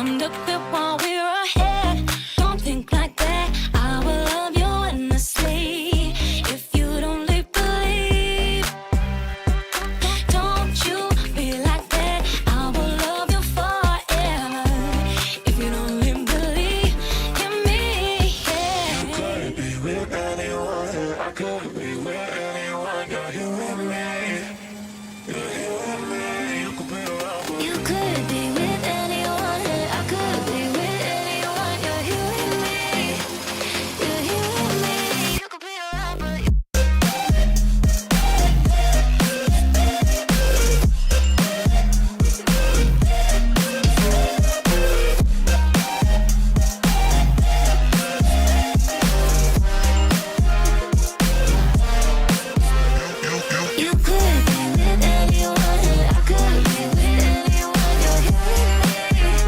time to quit while we're ahead. Don't think like that. I will love you endlessly. If you don't believe, don't you be like that. I will love you forever. If you don't believe in me, yeah. You could be with anyone, I could be with anyone. You're here with me. You're here with me. You could be around, but You could be with anyone, I could be with anyone. You're here with me. You're here with me. You could be around, but you could be with anyone, I could be with anyone. You're here with me. You're here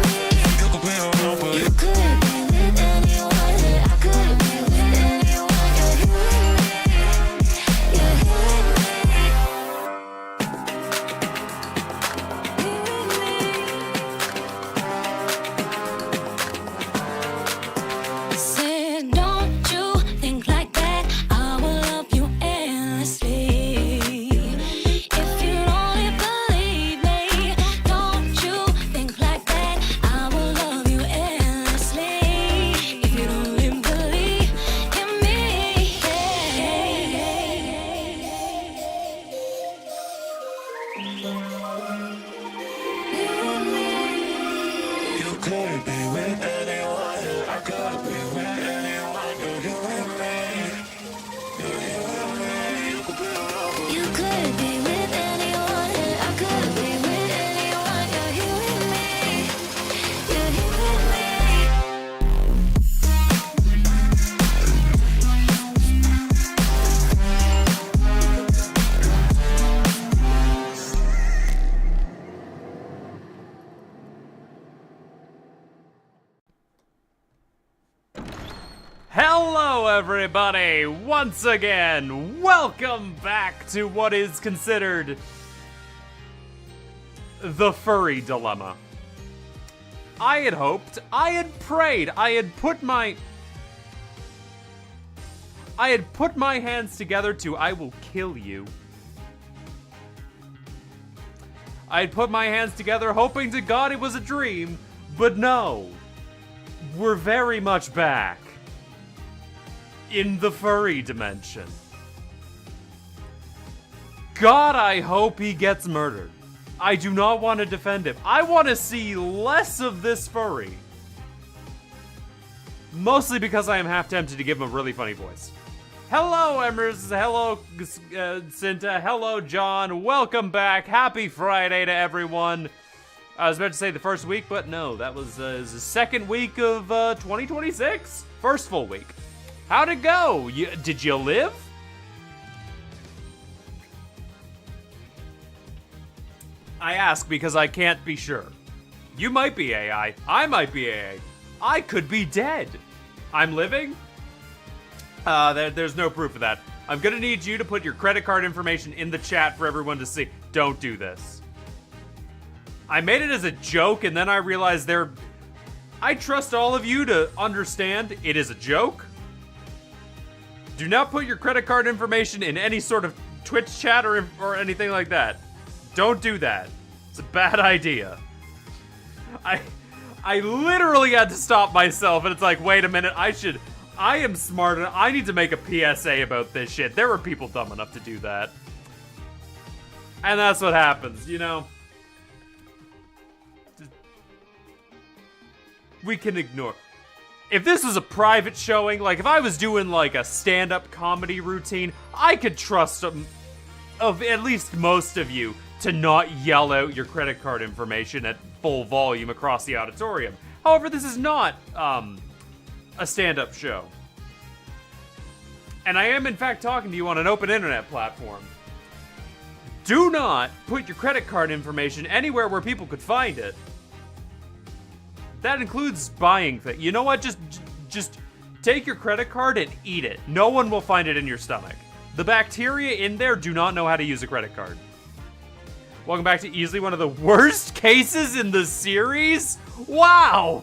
with me. you could be around, but You could be with anyone, I could be with anyone. You're here with me. You're here with me. Said, don't you think like that. I will love you endlessly. If you only believe me, don't you think like that. I will love you endlessly. If you don't believe in me, you could be with anyone, I could be with anyone. You're here with me. You're here with me. You could be around, but you could be with anyone, I could be with anyone. You're here with me. You're here with me. Hello, everybody! Once again, welcome back to what is considered the furry dilemma. I had hoped, I had prayed, I had put my hands together to I will kill you. I had put my hands together hoping to God it was a dream, but no. We're very much back. In the furry dimension. God, I hope he gets murdered. I do not want to defend him. I want to see less of this furry. Mostly because I am half tempted to give him a really funny voice. Hello, Emers. Hello, Cinta. Hello, John. Welcome back. Happy Friday to everyone. I was about to say the first week, but no. That was the second week of 2026. First full week. How'd it go? Did you live? I ask because I can't be sure. You might be AI. I might be AI. I could be dead. I'm living? There's no proof of that. I'm gonna need you to put your credit card information in the chat for everyone to see. Don't do this. I made it as a joke and then I realized I trust all of you to understand it is a joke. Do not put your credit card information in any sort of Twitch chat or anything like that. Don't do that. It's a bad idea. I literally had to stop myself and it's like, wait a minute, I am smart enough. I need to make a PSA about this shit. There were people dumb enough to do that. And that's what happens, you know? We can ignore. If this was a private showing, like if I was doing like a stand-up comedy routine, I could trust of at least most of you to not yell out your credit card information at full volume across the auditorium. However, this is not a stand-up show. And I am in fact talking to you on an open internet platform. Do not put your credit card information anywhere where people could find it. That includes buying things. You know what? Just take your credit card and eat it. No one will find it in your stomach. The bacteria in there do not know how to use a credit card. Welcome back to easily one of the worst cases in the series? Wow!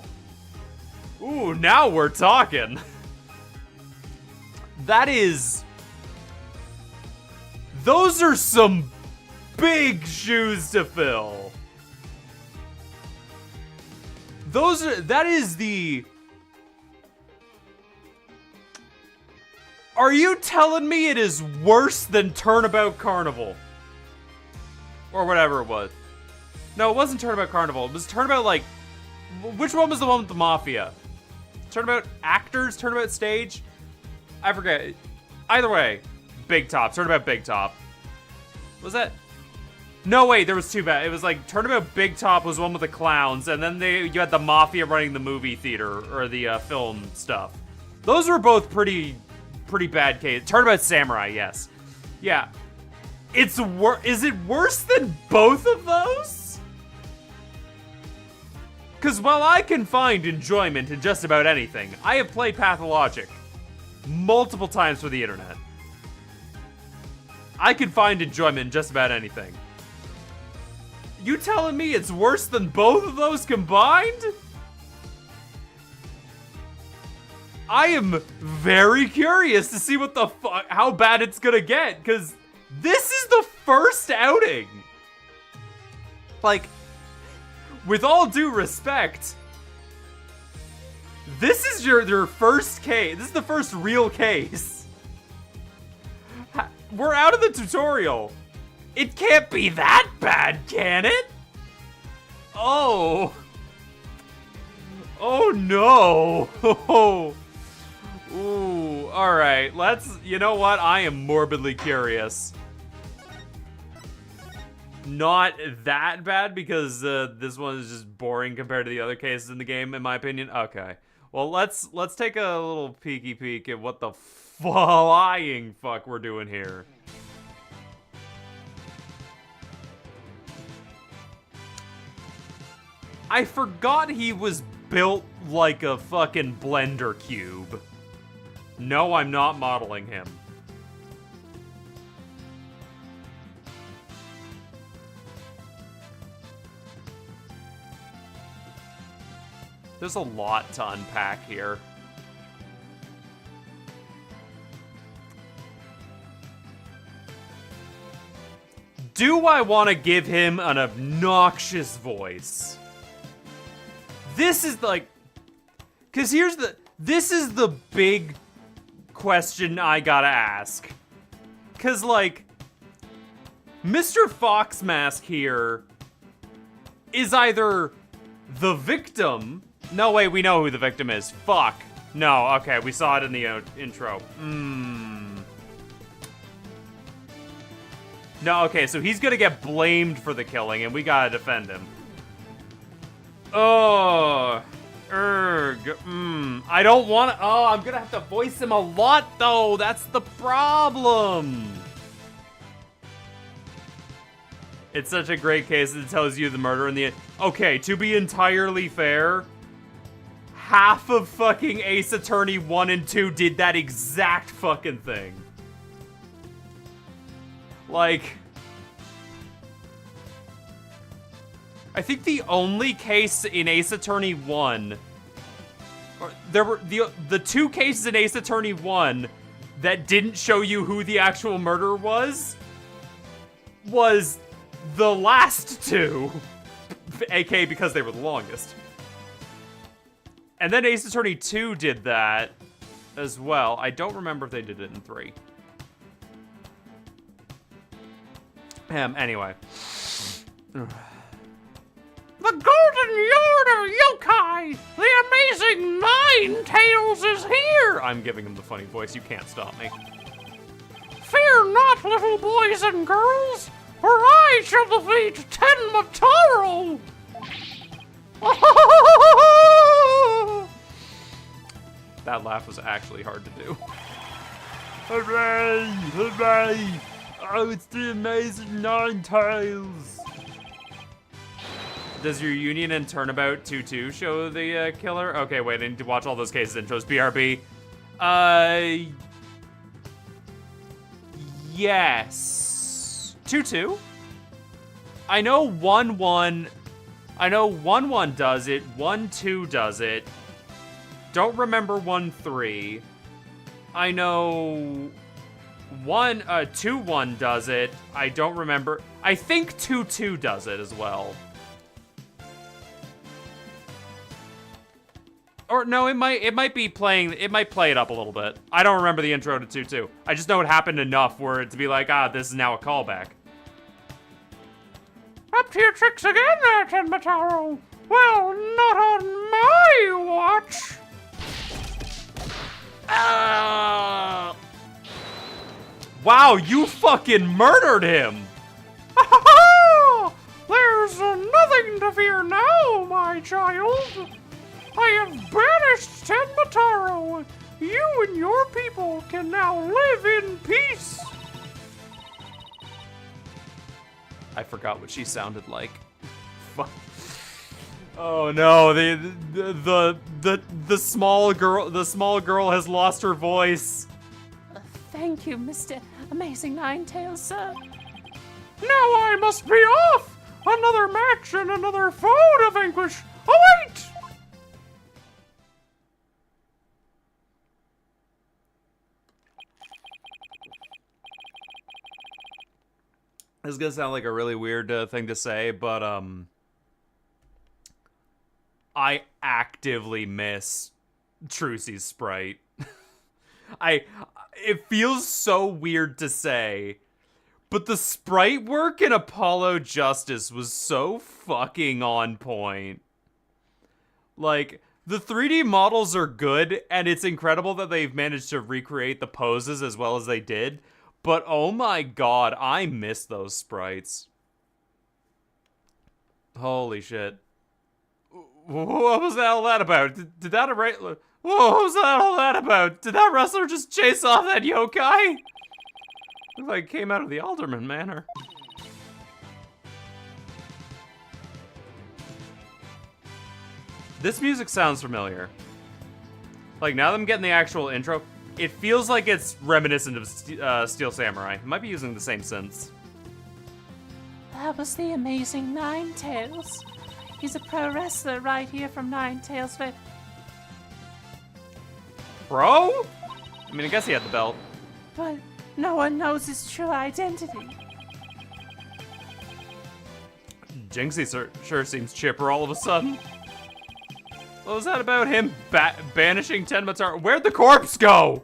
Ooh, now we're talking. That is... Those are some big shoes to fill. That is the... Are you telling me it is worse than Turnabout Carnival? Or whatever it was. No, it wasn't Turnabout Carnival. It was Turnabout, like... Which one was the one with the Mafia? Turnabout Actors? Turnabout Stage? I forget. Either way. Big Top. Turnabout Big Top. Was that... No, wait, there was two bad. It was like Turnabout Big Top was one with the clowns, and then you had the Mafia running the movie theater, or the film stuff. Those were both pretty bad cases. Turnabout Samurai, yes. Yeah. Is it worse than both of those? Because while I can find enjoyment in just about anything, I have played Pathologic multiple times for the internet. I can find enjoyment in just about anything. You telling me it's worse than both of those combined? I am very curious to see what the fuck, how bad it's gonna get, because this is the first outing. Like, with all due respect, this is your first case. This is the first real case. We're out of the tutorial. It can't be that bad, can it? Oh. Oh no. Ooh, alright, you know what? I am morbidly curious. Not that bad, because this one is just boring compared to the other cases in the game, in my opinion. Okay. Well, let's take a little peeky peek at what the flying fuck we're doing here. I forgot he was built like a fucking blender cube. No, I'm not modeling him. There's a lot to unpack here. Do I want to give him an obnoxious voice? This is like... Because this is the big question I gotta ask. Because, like, Mr. Foxmask here is either the victim... No, wait, we know who the victim is. Fuck. No, okay, we saw it in the intro. No, okay, so he's gonna get blamed for the killing, and we gotta defend him. Oh, I don't want to. Oh, I'm gonna have to voice him a lot, though. That's the problem. It's such a great case that it tells you the murder in the end. Okay, to be entirely fair, half of fucking Ace Attorney 1 and 2 did that exact fucking thing. Like... I think the only case in Ace Attorney 1... Or there were the two cases in Ace Attorney 1 that didn't show you who the actual murderer was the last two. AK because they were the longest. And then Ace Attorney 2 did that as well. I don't remember if they did it in 3. Anyway. The Golden Yard of Yokai! The amazing Nine Tails is here! I'm giving him the funny voice, you can't stop me. Fear not, little boys and girls, for I shall defeat Ten Mataro! That laugh was actually hard to do. Hooray! Hooray! Oh, it's the amazing Nine Tails! Does your Union and Turnabout 2-2 show the killer? Okay, wait, I need to watch all those cases intros. BRB. Yes. 2-2? I know 1-1. I know 1-1 does it. 1-2 does it. Don't remember 1-3. I know 2-1 does it. I don't remember. I think 2-2 does it as well. Or no, it might be playing. It might play it up a little bit. I don't remember the intro to 2-2. I just know it happened enough for it to be like, this is now a callback. Up to your tricks again there, Tenmataro. Well, not on my watch. Wow, you fucking murdered him. There's nothing to fear now, my child. I have banished Tenmataro. You and your people can now live in peace. I forgot what she sounded like. Oh no, the small girl has lost her voice. Thank you, Mr. Amazing Ninetales, sir. Now I must be off. Another match and another foe to vanquish. Await! This is gonna sound like a really weird thing to say, but I actively miss Trucy's sprite. It feels so weird to say, but the sprite work in Apollo Justice was so fucking on point. Like, the 3D models are good, and it's incredible that they've managed to recreate the poses as well as they did. But oh my god, I miss those sprites. Holy shit. What was all that about? Did that erase? What was all that about? Did that wrestler just chase off that yokai? Looks like it came out of the Alderman Manor. This music sounds familiar. Like, now that I'm getting the actual intro, it feels like it's reminiscent of Steel Samurai. It might be using the same synths. That was the Amazing Ninetales. He's a pro wrestler right here from Ninetales. Bro? I mean, I guess he had the belt. But no one knows his true identity. Jinxie sure seems chipper all of a sudden. What was that about him banishing Tenmataro? Where'd the corpse go?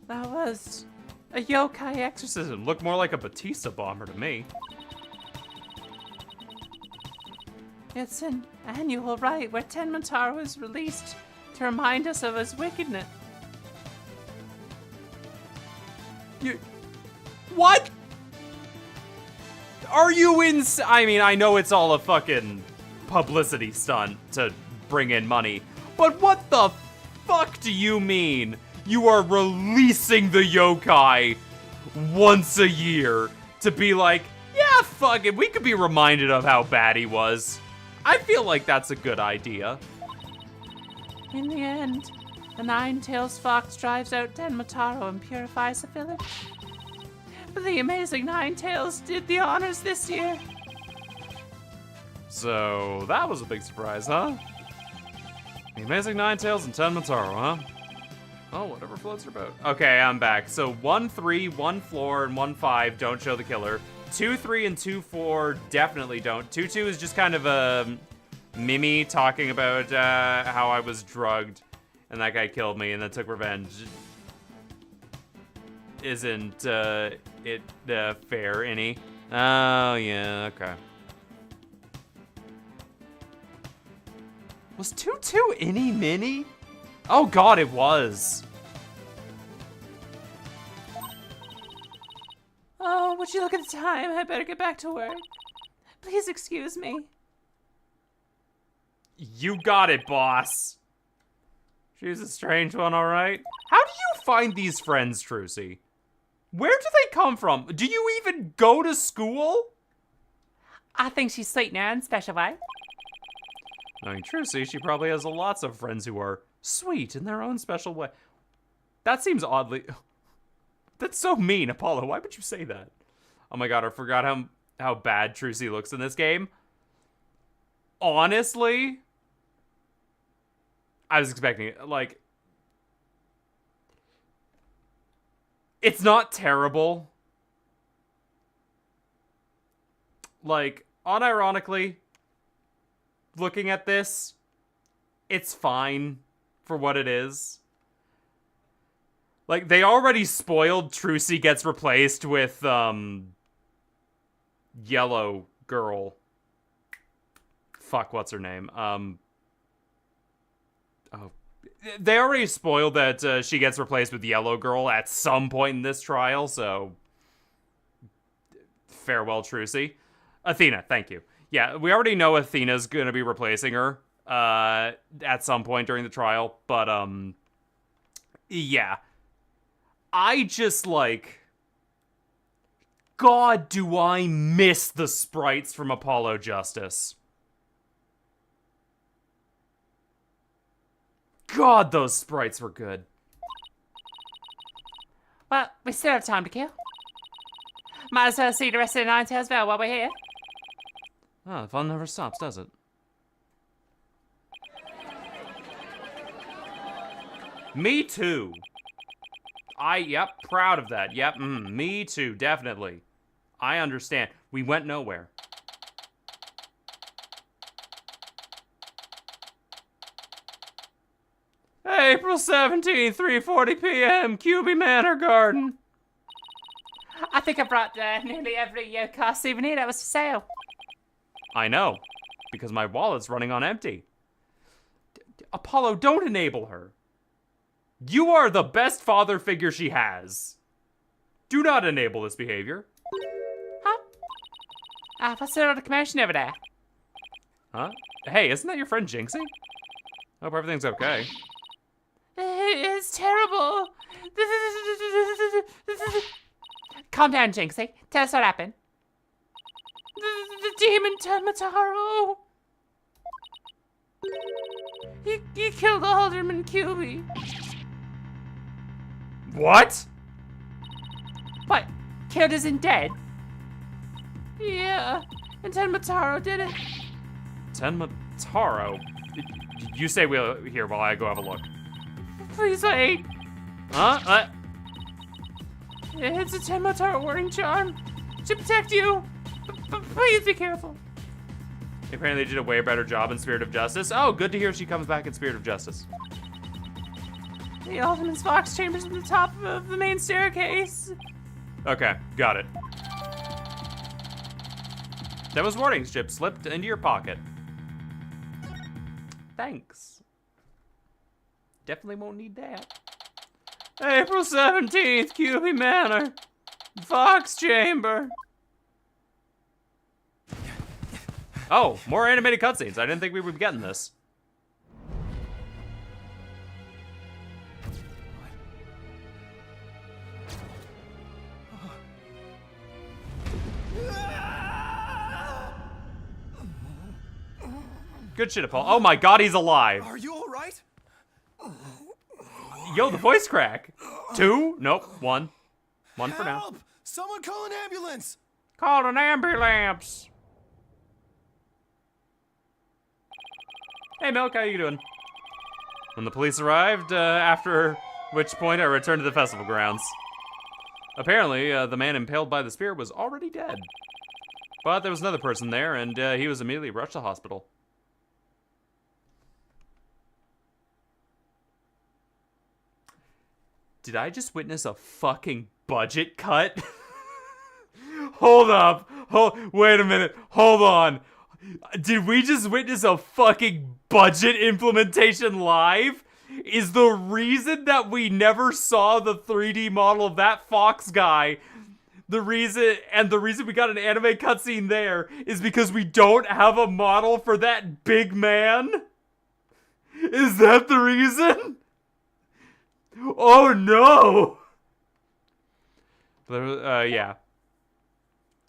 That was a yokai Exorcism looked more like a Batista bomber to me. It's an annual rite where Tenmataro is released to remind us of his wickedness. What? Are you I mean, I know it's all a fucking publicity stunt to bring in money, but what the fuck do you mean you are releasing the yokai once a year to be like, yeah, fuck it, we could be reminded of how bad he was? I feel like that's a good idea. In the end, the Ninetales Fox drives out Tenmataro and purifies the village. But the Amazing Ninetales did the honors this year. So, that was a big surprise, huh? The Amazing Ninetales and Tenmataro, huh? Oh, whatever floats your boat. Okay, I'm back. So, 1-3, 1-4, and 1-5 don't show the killer. 2-3 and 2-4 definitely don't. 2-2 is just kind of a Mimi talking about how I was drugged and that guy killed me and then took revenge. Isn't it fair any? Oh, yeah, okay. Was 2-2 any mini? Oh god, it was. Oh, would you look at the time? I better get back to work. Please excuse me. You got it, boss. She's a strange one, all right. How do you find these friends, Trucy? Where do they come from? Do you even go to school? I think she's sweet now in special way. Knowing Trucy, she probably has lots of friends who are sweet in their own special way. That seems oddly... That's so mean, Apollo. Why would you say that? Oh my god, I forgot how bad Trucy looks in this game. Honestly, I was expecting it. Like, it's not terrible. Like, unironically, looking at this, it's fine for what it is. Like, they already spoiled Trucy gets replaced with, yellow girl. Fuck, what's her name? They already spoiled that she gets replaced with yellow girl at some point in this trial, so farewell, Trucy. Athena, thank you. Yeah, we already know Athena's gonna be replacing her at some point during the trial, but yeah. I just, like, God, do I miss the sprites from Apollo Justice. God, those sprites were good. Well, we still have time to kill. Might as well see the rest of the Ninetales Vale while we're here. Oh, the fun never stops, does it? Me too. Yep, proud of that. Yep, me too, definitely. I understand. We went nowhere. April 17th, 3:40 p.m., QB Manor Garden. I think I brought nearly every car souvenir that was for sale. I know, because my wallet's running on empty. Apollo, don't enable her. You are the best father figure she has. Do not enable this behavior. Huh? What's the other commotion over there? Huh? Hey, isn't that your friend Jinxie? Hope everything's okay. It's terrible. Calm down, Jinxie. Tell us what happened. The demon Mataro. He killed Alderman QB. What? What? Killed isn't dead? Yeah, and Mataro did it. Tenmataro? You say we'll here while I go have a look. Please wait. Huh? It's a Mataro wearing charm to protect you. Please be careful. Apparently they did a way better job in Spirit of Justice. Oh, good to hear she comes back in Spirit of Justice. The Alderman's Fox Chamber's at the top of the main staircase. Okay, got it. That was warning strip slipped into your pocket. Thanks. Definitely won't need that. April 17th, QB Manor. Fox Chamber. Oh, more animated cutscenes. I didn't think we would be getting this. Good shit, Paul. Oh my god, he's alive. Are you all right? Yo, the voice crack. 2? Nope, 1. 1 for now. Help! Someone call an ambulance! Call an ambulance. Hey, Milk, how you doing? When the police arrived, after which point I returned to the festival grounds. Apparently, the man impaled by the spear was already dead. But there was another person there, and he was immediately rushed to hospital. Did I just witness a fucking budget cut? Hold up. Wait a minute. Hold on. Did we just witness a fucking budget implementation live? Is the reason that we never saw the 3D model of that Fox guy, the reason we got an anime cutscene there is because we don't have a model for that big man? Is that the reason? Oh no! Yeah.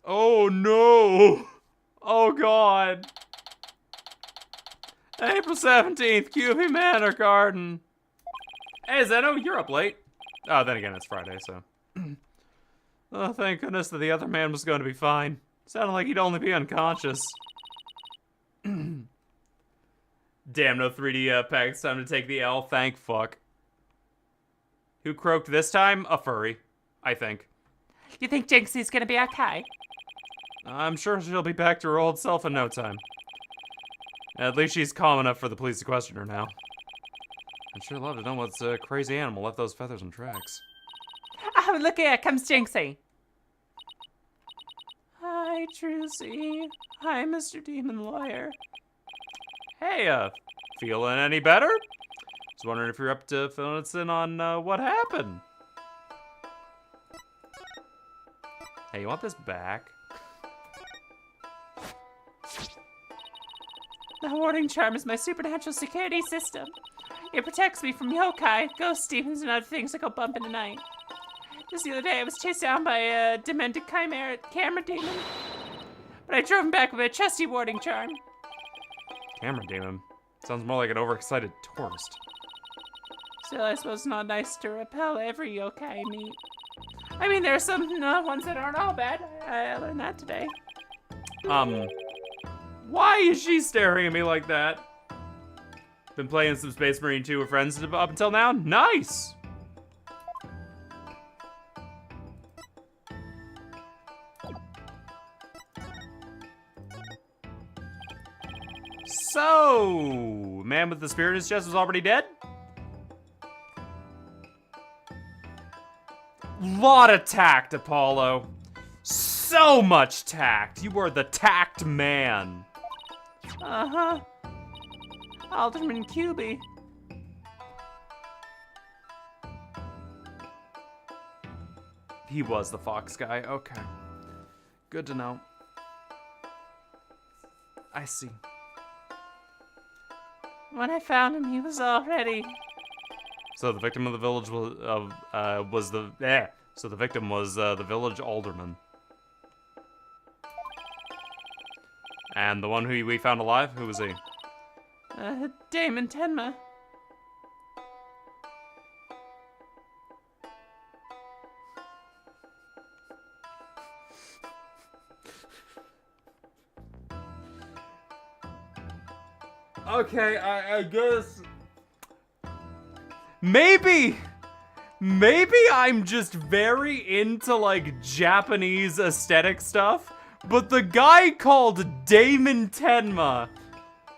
Oh no! Oh god. April 17th, QB Manor Garden. Hey Zeno, you're up late. Oh, then again, it's Friday, so. Oh, thank goodness that the other man was going to be fine. Sounded like he'd only be unconscious. Damn, no 3D packs. Time to take the L. Thank fuck. Who croaked this time? A furry, I think. You think Jinxie's gonna be okay? I'm sure she'll be back to her old self in no time. At least she's calm enough for the police to question her now. I'd sure love to know what crazy animal left those feathers and tracks. Oh, look, here comes Jinxie. Hi, Trucy. Hi, Mr. Demon Lawyer. Hey, feeling any better? Just wondering if you're up to filling us in on what happened. Hey, you want this back? The warding charm is my supernatural security system. It protects me from yokai, ghost demons, and other things that go bump in the night. Just the other day, I was chased down by a demented camera demon. But I drove him back with a trusty warding charm. Camera demon. Sounds more like an overexcited tourist. Still, I suppose it's not nice to repel every yokai I meet. I mean, there are some ones that aren't all bad. I learned that today. Why is she staring at me like that? Been playing some Space Marine 2 with friends up until now? Nice! So, man with the spirit in his chest was already dead? Lot of tact, Apollo. So much tact. You are the tact man. Uh-huh. Alderman QB. He was the fox guy. Okay. Good to know. I see. When I found him, he was already... So the victim of the village was the So the victim was the village alderman. And the one who we found alive, who was he? Damon Tenma. Okay, I guess... Maybe I'm just very into, like, Japanese aesthetic stuff, but the guy called Damon Tenma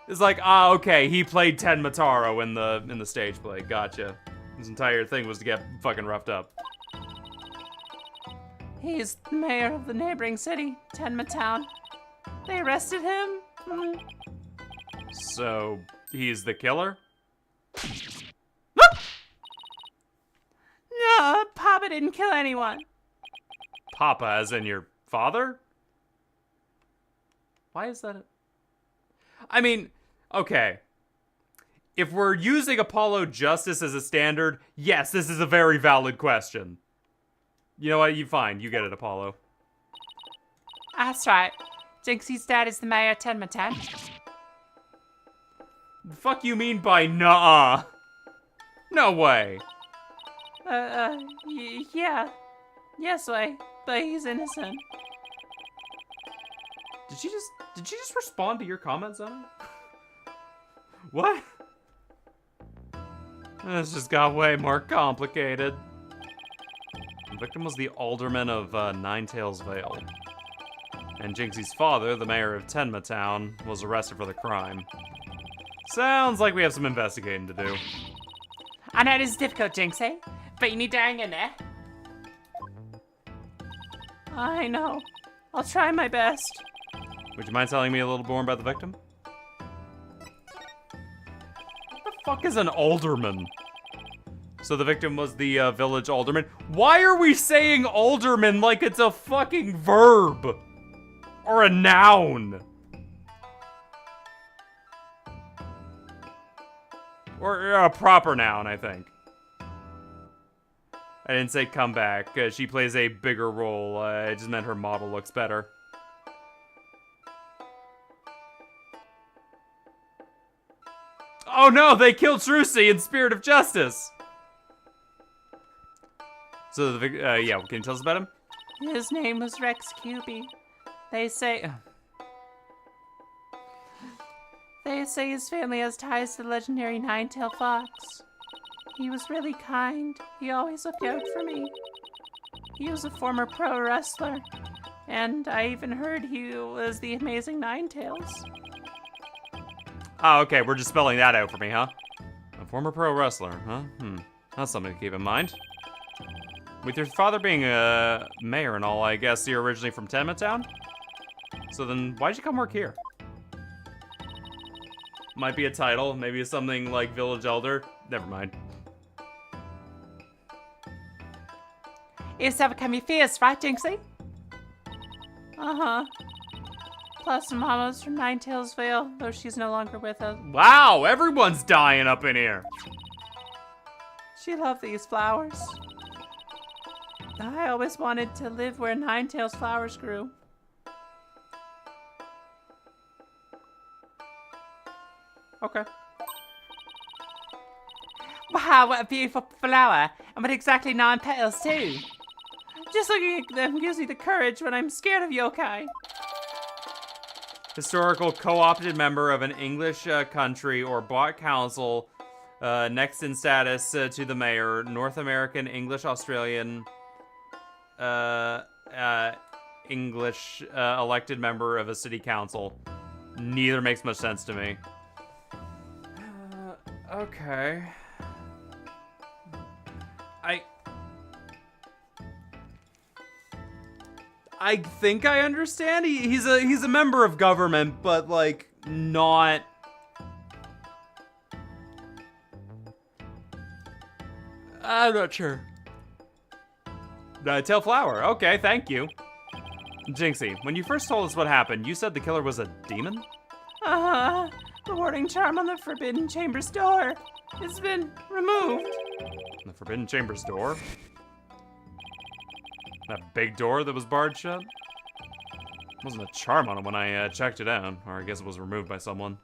is like, okay, he played Tenma Taro in the stage play, gotcha. His entire thing was to get fucking roughed up. He's the mayor of the neighboring city, Tenma Town. They arrested him. So, he's the killer? No, Papa didn't kill anyone. Papa, as in your father? Why is that? I mean, okay. If we're using Apollo Justice as a standard, yes, this is a very valid question. You know what? You fine. You get it, Apollo. That's right. Jinxie's dad is the mayor of Tenma Town. The fuck you mean by nuh-uh? No way. Yeah. Yes, way. But he's innocent. Did she just respond to your comments on it? What? This just got way more complicated. The victim was the alderman of Ninetails Vale. And Jinxie's father, the mayor of Tenma Town, was arrested for the crime. Sounds like we have some investigating to do. I know this is difficult, Jinxie, but you need to hang in there. I know. I'll try my best. Would you mind telling me a little more about the victim? What the fuck is an alderman? So the victim was the village alderman. Why are we saying alderman like it's a fucking verb? Or a noun? Or a proper noun, I think. I didn't say come back. She plays a bigger role. It just meant her model looks better. Oh no, they killed Trucy in Spirit of Justice! So, yeah, can you tell us about him? His name was Rex QB. They say his family has ties to the legendary nine-tailed fox. He was really kind. He always looked out for me. He was a former pro wrestler, and I even heard he was the amazing Ninetails. Oh, okay, we're just spelling that out for me, huh? A former pro wrestler, huh? That's something to keep in mind. With your father being a mayor and all, I guess you're originally from Tenement Town? So then, why'd you come work here? Might be a title, maybe it's something like Village Elder. Never mind. It's never come your fears, right, Jinxie? Uh-huh. Plus, Mama's from Ninetailsville, though she's no longer with us. Wow, everyone's dying up in here. She loved these flowers. I always wanted to live where Ninetails flowers grew. Okay. Wow, what a beautiful flower. And with exactly 9 petals, too. Just looking at them gives me the courage when I'm scared of yokai. Historical co-opted member of an English country or bought council, next in status to the mayor, North American, English, Australian, English elected member of a city council. Neither makes much sense to me. Okay. I think I understand. He's a member of government, but like not. I'm not sure. Tail Flower. Okay, thank you. Jinxie, when you first told us what happened, you said the killer was a demon? Uh-huh. The warding charm on the Forbidden Chamber's door has been removed. The Forbidden Chamber's door? That big door that was barred shut? Wasn't a charm on it when I checked it out, or I guess it was removed by someone.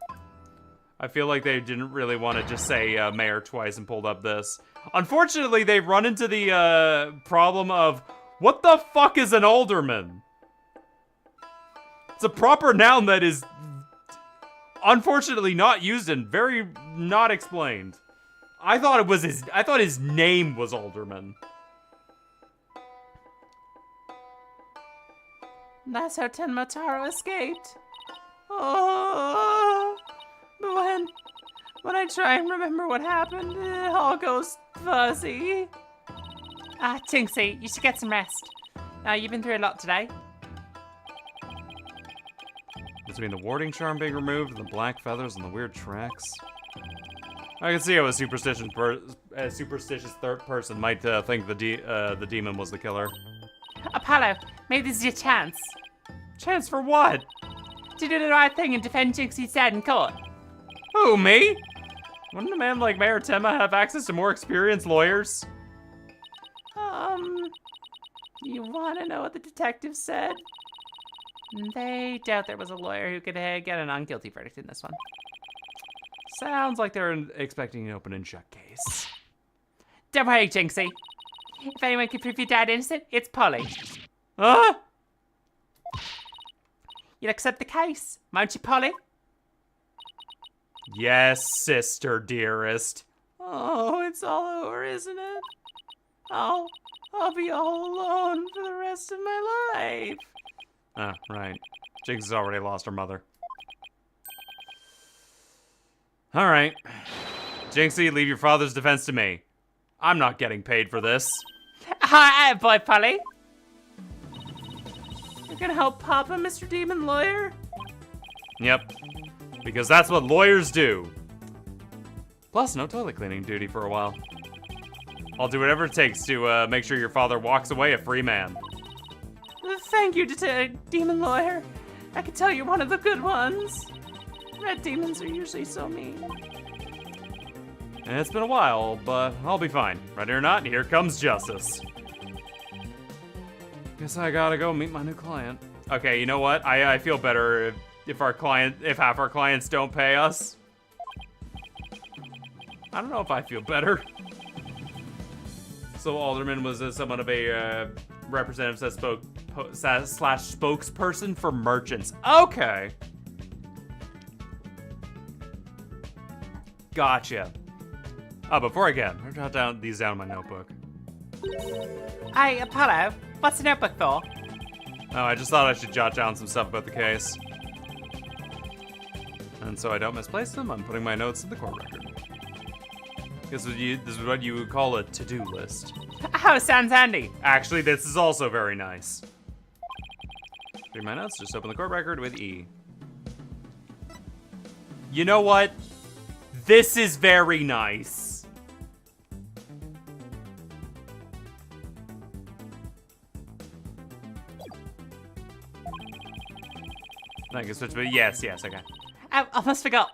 I feel like they didn't really want to just say mayor twice and pulled up this. Unfortunately, they've run into the problem of, what the fuck is an alderman? It's a proper noun that is unfortunately not used and very not explained. I thought his name was alderman. That's how Tenmataro escaped. Oh, but when I try and remember what happened, it all goes fuzzy. Ah, Jinxie, you should get some rest. You've been through a lot today. Between the warding charm being removed and the black feathers and the weird tracks, I can see how a superstitious third person might think the demon was the killer. Apollo, maybe this is your chance. Chance for what? To do the right thing and defend Jinxie's dad in court. Who, me? Wouldn't a man like Mayor Temma have access to more experienced lawyers? You want to know what the detective said? They doubt there was a lawyer who could get an unguilty verdict in this one. Sounds like they're expecting an open and shut case. Don't worry, Jinxie. If anyone can prove your dad innocent, it's Polly. Huh? You'll accept the case, won't you, Polly? Yes, sister dearest. Oh, it's all over, isn't it? I'll be all alone for the rest of my life. Ah, right. Jinx has already lost her mother. Alright. Jinxie, leave your father's defense to me. I'm not getting paid for this. Hi, boy, Polly. You're gonna help Papa, Mr. Demon Lawyer? Yep. Because that's what lawyers do. Plus, no toilet cleaning duty for a while. I'll do whatever it takes to make sure your father walks away a free man. Thank you, Demon Lawyer. I can tell you're one of the good ones. Red demons are usually so mean. And it's been a while, but I'll be fine. Ready or not, here comes justice. Guess I gotta go meet my new client. Okay, you know what? I feel better if half our clients don't pay us. I don't know if I feel better. So Alderman was somewhat of a representative that spoke slash spokesperson for merchants. Okay. Gotcha. Oh, before I get, I'll jot these down in my notebook. Hey, Apollo, what's the notebook for? Oh, I just thought I should jot down some stuff about the case. And so I don't misplace them, I'm putting my notes in the court record. This is what you would call a to-do list. Oh, sounds handy. Actually, this is also very nice. Read my notes, just open the court record with E. You know what? This is very nice. I can switch, but yes, okay. Oh, I almost forgot.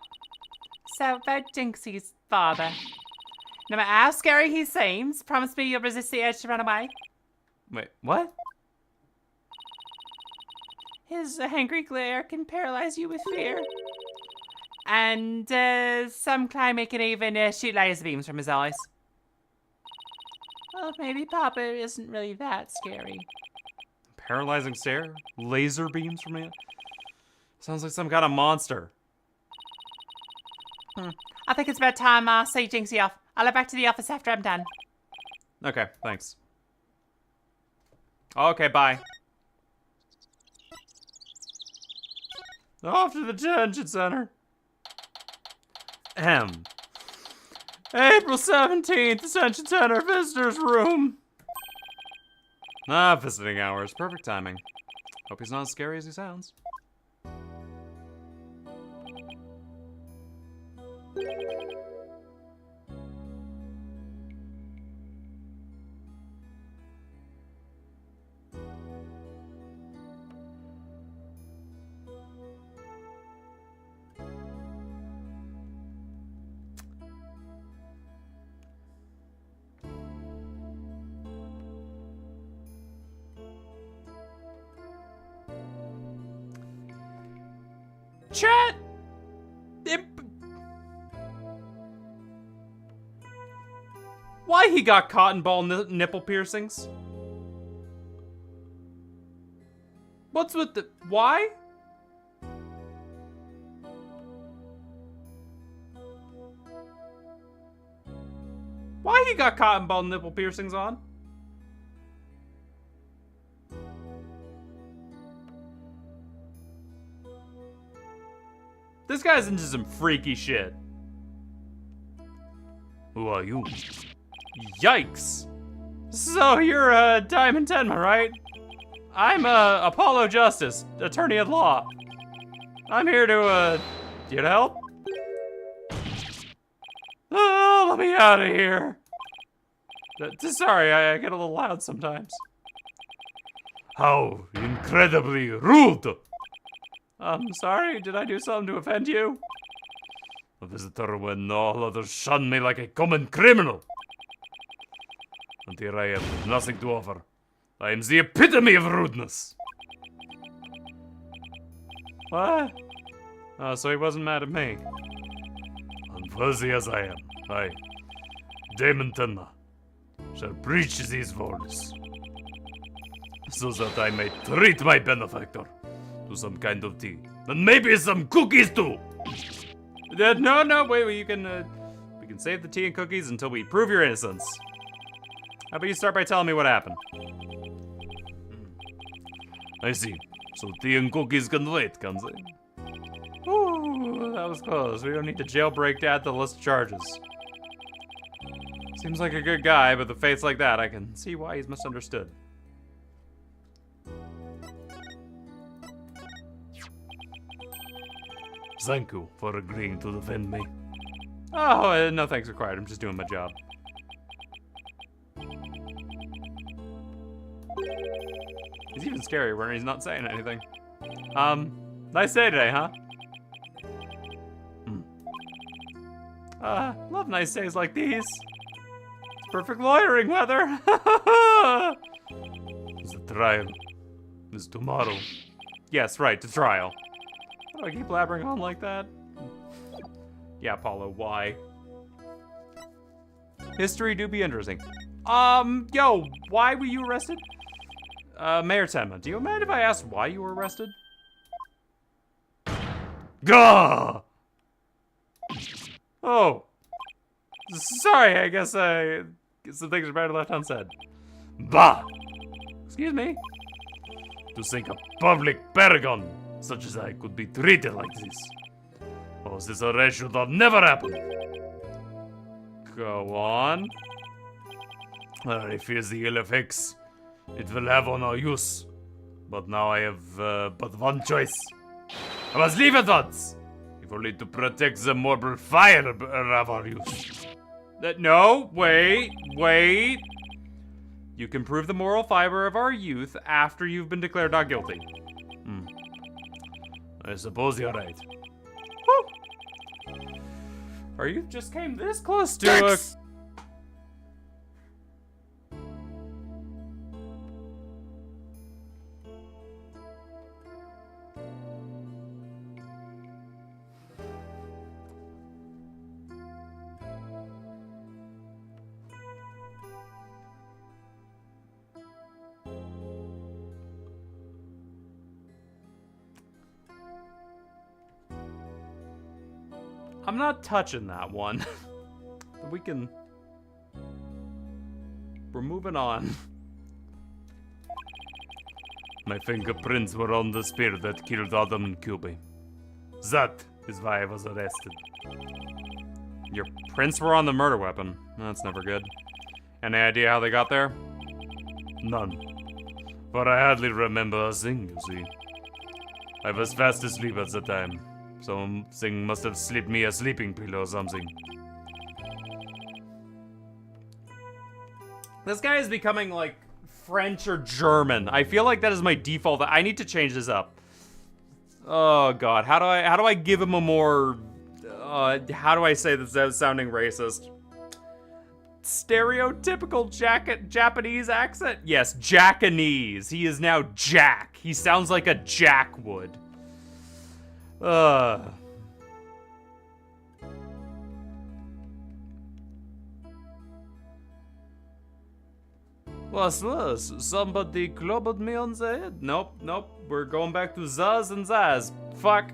So, about Jinxie's father. No matter how scary he seems, promise me you'll resist the urge to run away. Wait, what? His angry glare can paralyze you with fear. And some claim he can even shoot laser beams from his eyes. Well, maybe Papa isn't really that scary. Paralyzing stare? Laser beams from it? Sounds like some kind of monster. I think it's about time I see Jinxie off. I'll head back to the office after I'm done. Okay, thanks. Okay, bye. Off to the detention center. April 17th, detention center, visitor's room. Visiting hours, perfect timing. Hope he's not as scary as he sounds. Chat! Why he got cotton ball nipple piercings? What's with the... Why? Why he got cotton ball nipple piercings on? This guy's into some freaky shit. Who are you? Yikes. So you're Diamond Tenma, right? I'm Apollo Justice, attorney at law. I'm here to help? Oh, let me out of here. Sorry, I get a little loud sometimes. How incredibly rude. I'm sorry, did I do something to offend you? A visitor when all others shun me like a common criminal. And here I am, with nothing to offer. I am the epitome of rudeness. What? Oh, so he wasn't mad at me. Unfuzzy as I am, I, Damon Tenma, shall breach these walls, so that I may treat my benefactor to some kind of tea. And maybe some cookies too! No, wait, we can save the tea and cookies until we prove your innocence. How about you start by telling me what happened? I see. So tea and cookies can wait, can they? Ooh, that was close. We don't need to jailbreak to add to the list of charges. Seems like a good guy, but with a face like that, I can see why he's misunderstood. Thank you for agreeing to defend me. Oh, no thanks required. I'm just doing my job. He's even scarier when he's not saying anything. Nice day today, huh? Love nice days like these. It's perfect lawyering weather. The trial is tomorrow. Yes, right, the trial. Why do I keep blabbering on like that? Yeah, Paulo, why? History do be interesting. Yo, why were you arrested? Mayor Tenma, do you mind if I ask why you were arrested? Gah! Oh. Sorry, I guess some things are better left unsaid. Bah! Excuse me? To think a public paragon such as I could be treated like this. Oh, this arrest should have never happened. Go on. I fear the ill effects it will have on our use. But now I have but one choice. I must leave at once. If only to protect the moral fire of our use. No, wait. You can prove the moral fiber of our youth after you've been declared not guilty. I suppose you're right. Woo. Or you just came this close to a... I'm not touching that one. We're moving on. My fingerprints were on the spear that killed Adam and Kubi. That is why I was arrested. Your prints were on the murder weapon. That's never good. Any idea how they got there? None. But I hardly remember a thing, you see. I was fast asleep at the time. Something must have slipped me a sleeping pill or something. This guy is becoming like French or German. I feel like that is my default. I need to change this up. Oh god, how do I give him a more how do I say this without sounding racist? Stereotypical Japanese accent? Yes, Jackanese. He is now Jack. He sounds like a Jack would. What's this? Somebody clubbed me on the head? Nope. We're going back to Zaz and Zaz. Fuck.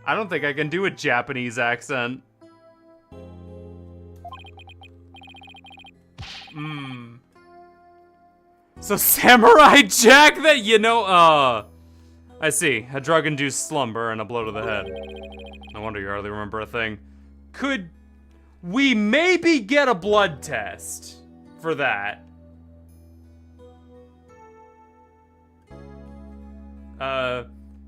I don't think I can do a Japanese accent. So Samurai Jack that, I see. A drug-induced slumber and a blow to the head. No wonder you hardly remember a thing. Could we maybe get a blood test for that?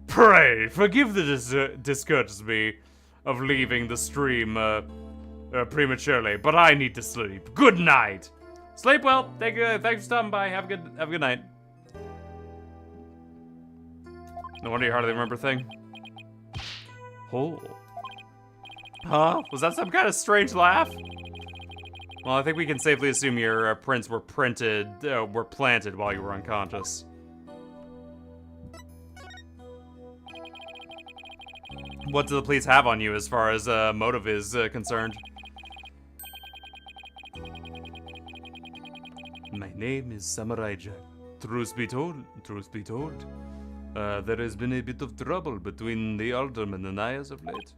Pray, forgive the discourtesy of leaving the stream, prematurely, but I need to sleep. Good night! Sleep well. Thanks for stopping by. Have a good night. No wonder you hardly remember a thing. Oh. Huh? Was that some kind of strange laugh? Well, I think we can safely assume your prints were planted while you were unconscious. What do the police have on you as far as motive is concerned? My name is Samurai Jack. Truth be told, there has been a bit of trouble between the alderman and I as of late.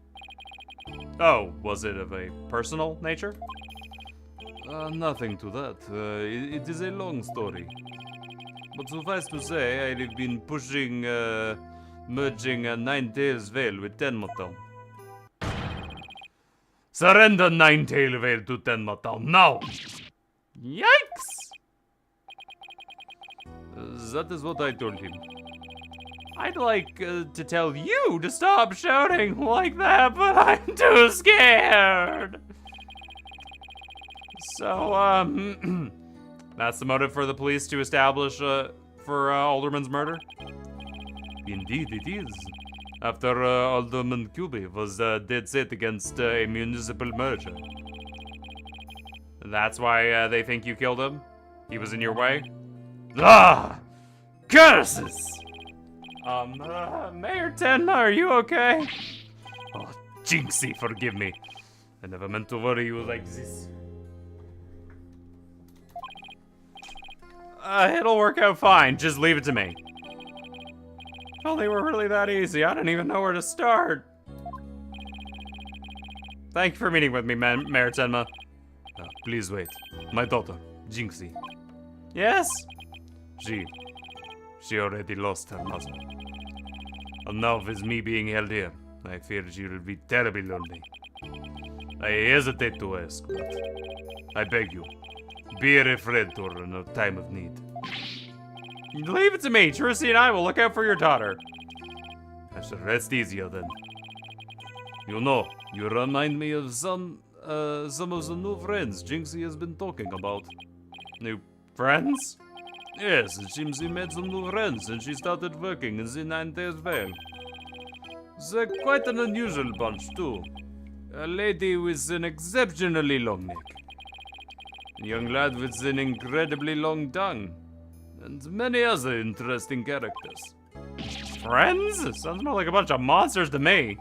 Oh, was it of a personal nature? Nothing to that. It is a long story. But suffice to say, I have been pushing, merging Nine-Tails Vale with Tenma Town. Surrender Nine-Tail Vale to Tenma Town now! Yikes! That is what I told him. I'd like to tell you to stop shouting like that, but I'm too scared. So, that's the motive for the police to establish for Alderman's murder? Indeed it is. After Alderman Kubi was dead set against a municipal merger. That's why they think you killed him? He was in your way? Ah! Curses! Mayor Tenma, are you okay? Oh, Jinxie, forgive me. I never meant to worry you like this. It'll work out fine. Just leave it to me. If only were really that easy. I don't even know where to start. Thank you for meeting with me, Mayor Tenma. Please wait. My daughter, Jinxie. Yes? She already lost her mother. And now with me being held here, I fear she will be terribly lonely. I hesitate to ask, but I beg you, be a friend to her in a time of need. Leave it to me. Trucy and I will look out for your daughter. I shall rest easier then. You know, you remind me of some of the new friends Jinxie has been talking about. New friends? Yes, it seems she made some new friends and she started working in the Ninetales Vale. They're quite an unusual bunch, too. A lady with an exceptionally long neck. A young lad with an incredibly long tongue. And many other interesting characters. Friends? It sounds more like a bunch of monsters to me.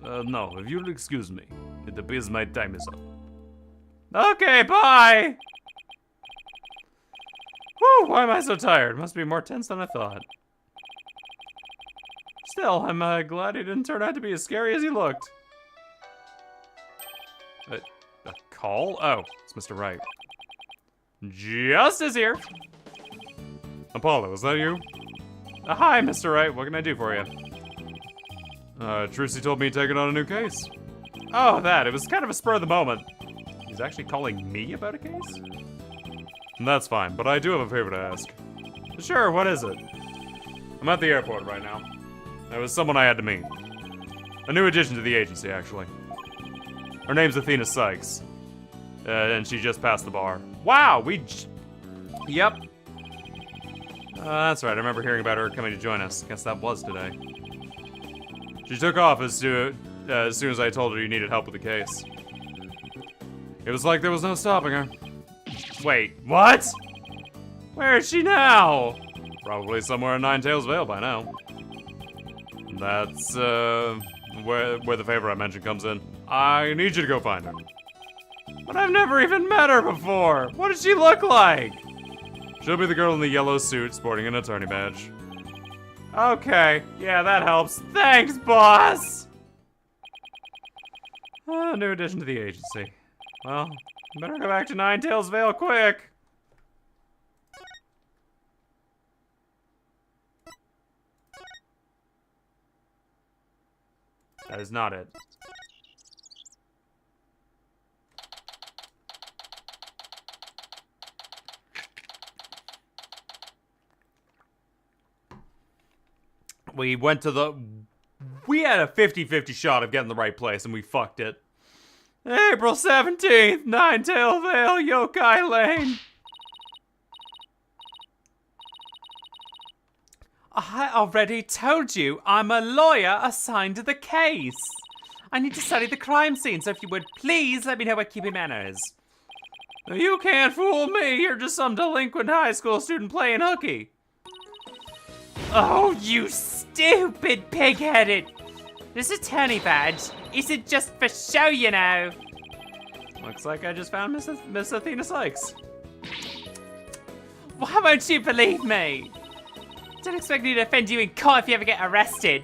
No, if you'll excuse me. It appears my time is up. Okay, bye! Whew, why am I so tired? Must be more tense than I thought. Still, I'm glad he didn't turn out to be as scary as he looked. A call? Oh, it's Mr. Wright. Justice here! Apollo, is that you? Hi, Mr. Wright. What can I do for you? Trucy told me taking on a new case. Oh, that. It was kind of a spur of the moment. He's actually calling me about a case? That's fine, but I do have a favor to ask. Sure, what is it? I'm at the airport right now. There was someone I had to meet. A new addition to the agency, actually. Her name's Athena Sykes. And she just passed the bar. Wow, Yep. That's right, I remember hearing about her coming to join us. Guess that was today. She took off as soon as I told her you needed help with the case. It was like there was no stopping her. Wait, what? Where is she now? Probably somewhere in Ninetales Vale by now. That's, where the favor I mentioned comes in. I need you to go find her. But I've never even met her before. What does she look like? She'll be the girl in the yellow suit sporting an attorney badge. Okay, yeah, that helps. Thanks, boss! New addition to the agency. Well, better go back to Ninetales Vale quick. That is not it. We had a 50-50 shot of getting the right place, and we fucked it. April 17th, Ninetale Vale, Yokai Lane. I already told you I'm a lawyer assigned to the case. I need to study the crime scene, so if you would please let me know what keeping manners. You can't fool me, you're just some delinquent high school student playing hooky. Oh, you stupid pig-headed! This attorney badge isn't just for show, you know. Looks like I just found Miss Athena Sykes. Why won't you believe me? Don't expect me to defend you in court if you ever get arrested.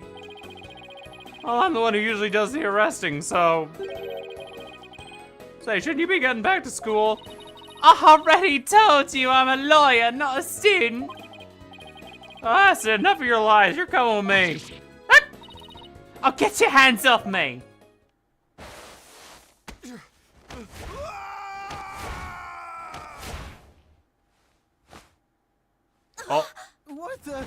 Well, I'm the one who usually does the arresting, so... Say, shouldn't you be getting back to school? I already told you I'm a lawyer, not a student. Oh, that's it. Enough of your lies. You're coming with me. Oh, get your hands off me. Oh. What the?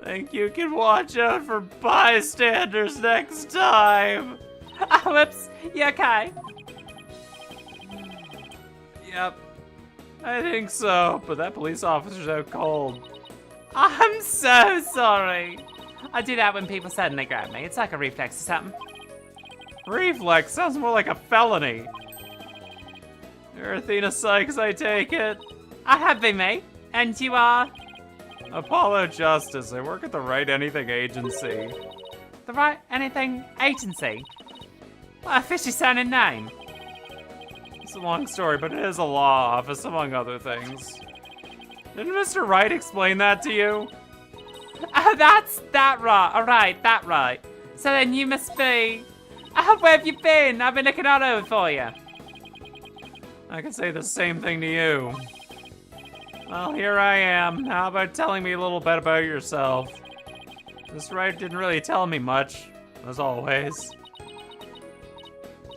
Think you can watch out for bystanders next time. Oh, whoops. You okay? Yep. I think so, but that police officer's out cold. I'm so sorry. I do that when people suddenly grab me. It's like a reflex or something. Reflex sounds more like a felony. You're Athena Sykes, I take it. I have been, mate. And you are? Apollo Justice. I work at the Right Anything Agency. The Right Anything Agency? What a fishy sounding name. It's a long story, but it is a law office, among other things. Didn't Mr. Wright explain that to you? Oh, that's that right. Alright, that right. So then you must be... Oh, where have you been? I've been looking all over for you. I could say the same thing to you. Well, here I am. How about telling me a little bit about yourself? Mr. Wright didn't really tell me much, as always.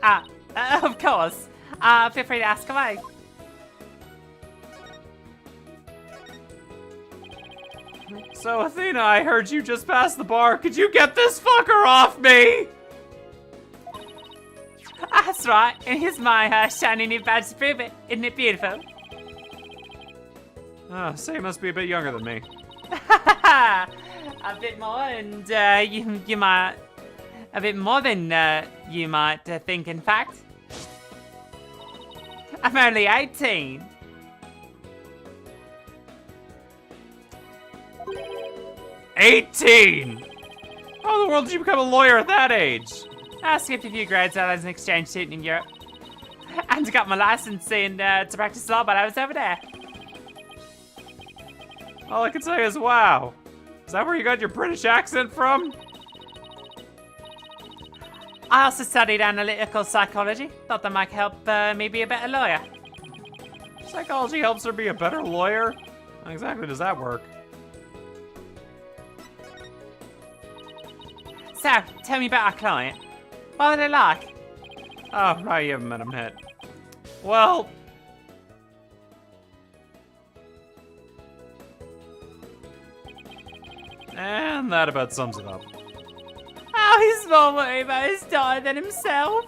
Of course. Feel free to ask away. So, Athena, I heard you just passed the bar. Could you get this fucker off me? That's right. And here's my shiny new badge to prove it. Isn't it beautiful? Say you must be a bit younger than me. A bit more, and you might... A bit more than you might think, in fact. I'm only 18. '18! How in the world did you become a lawyer at that age? I skipped a few grades while I was an exchange student in Europe. And got my license in to practice law while I was over there. All I can say is wow. Is that where you got your British accent from? I also studied analytical psychology. Thought that might help me be a better lawyer. Psychology helps her be a better lawyer? How exactly does that work? So, tell me about our client. What are they like? Oh, right, you haven't met him yet. Well... And that about sums it up. Oh, he's more worried about his daughter than himself.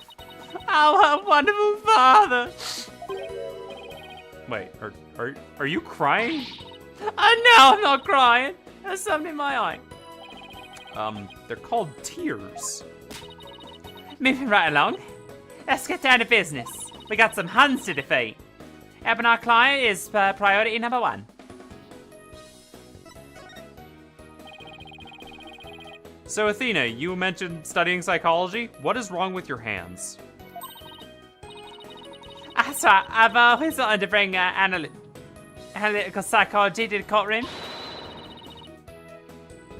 Oh, what a wonderful father. Wait, are you crying? Oh no, I'm not crying. There's something in my eye. They're called tears. Moving right along. Let's get down to business. We got some Huns to defeat. Helping our client is priority number 1. So Athena, you mentioned studying psychology. What is wrong with your hands? That's right, I've always wanted to bring analytical psychology to the courtroom.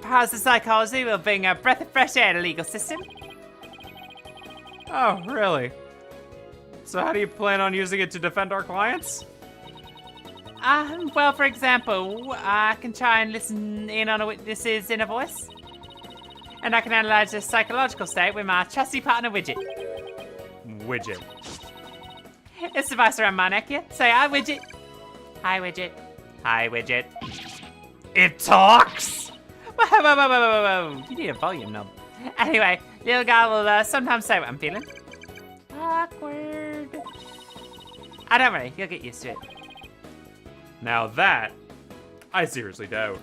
Perhaps the psychology will bring a breath of fresh air to the legal system. Oh, really? So how do you plan on using it to defend our clients? Well, for example, I can try and listen in on a witness's inner voice. And I can analyze the psychological state with my trusty partner, Widget. Widget. It's the device around my neck here. Say hi, Widget. Hi, Widget. Hi, Widget. It talks! Whoa, whoa, whoa, whoa, whoa, whoa. You need a volume knob. Anyway, little guy will sometimes say what I'm feeling. Awkward. I don't worry, you'll get used to it. Now that, I seriously doubt.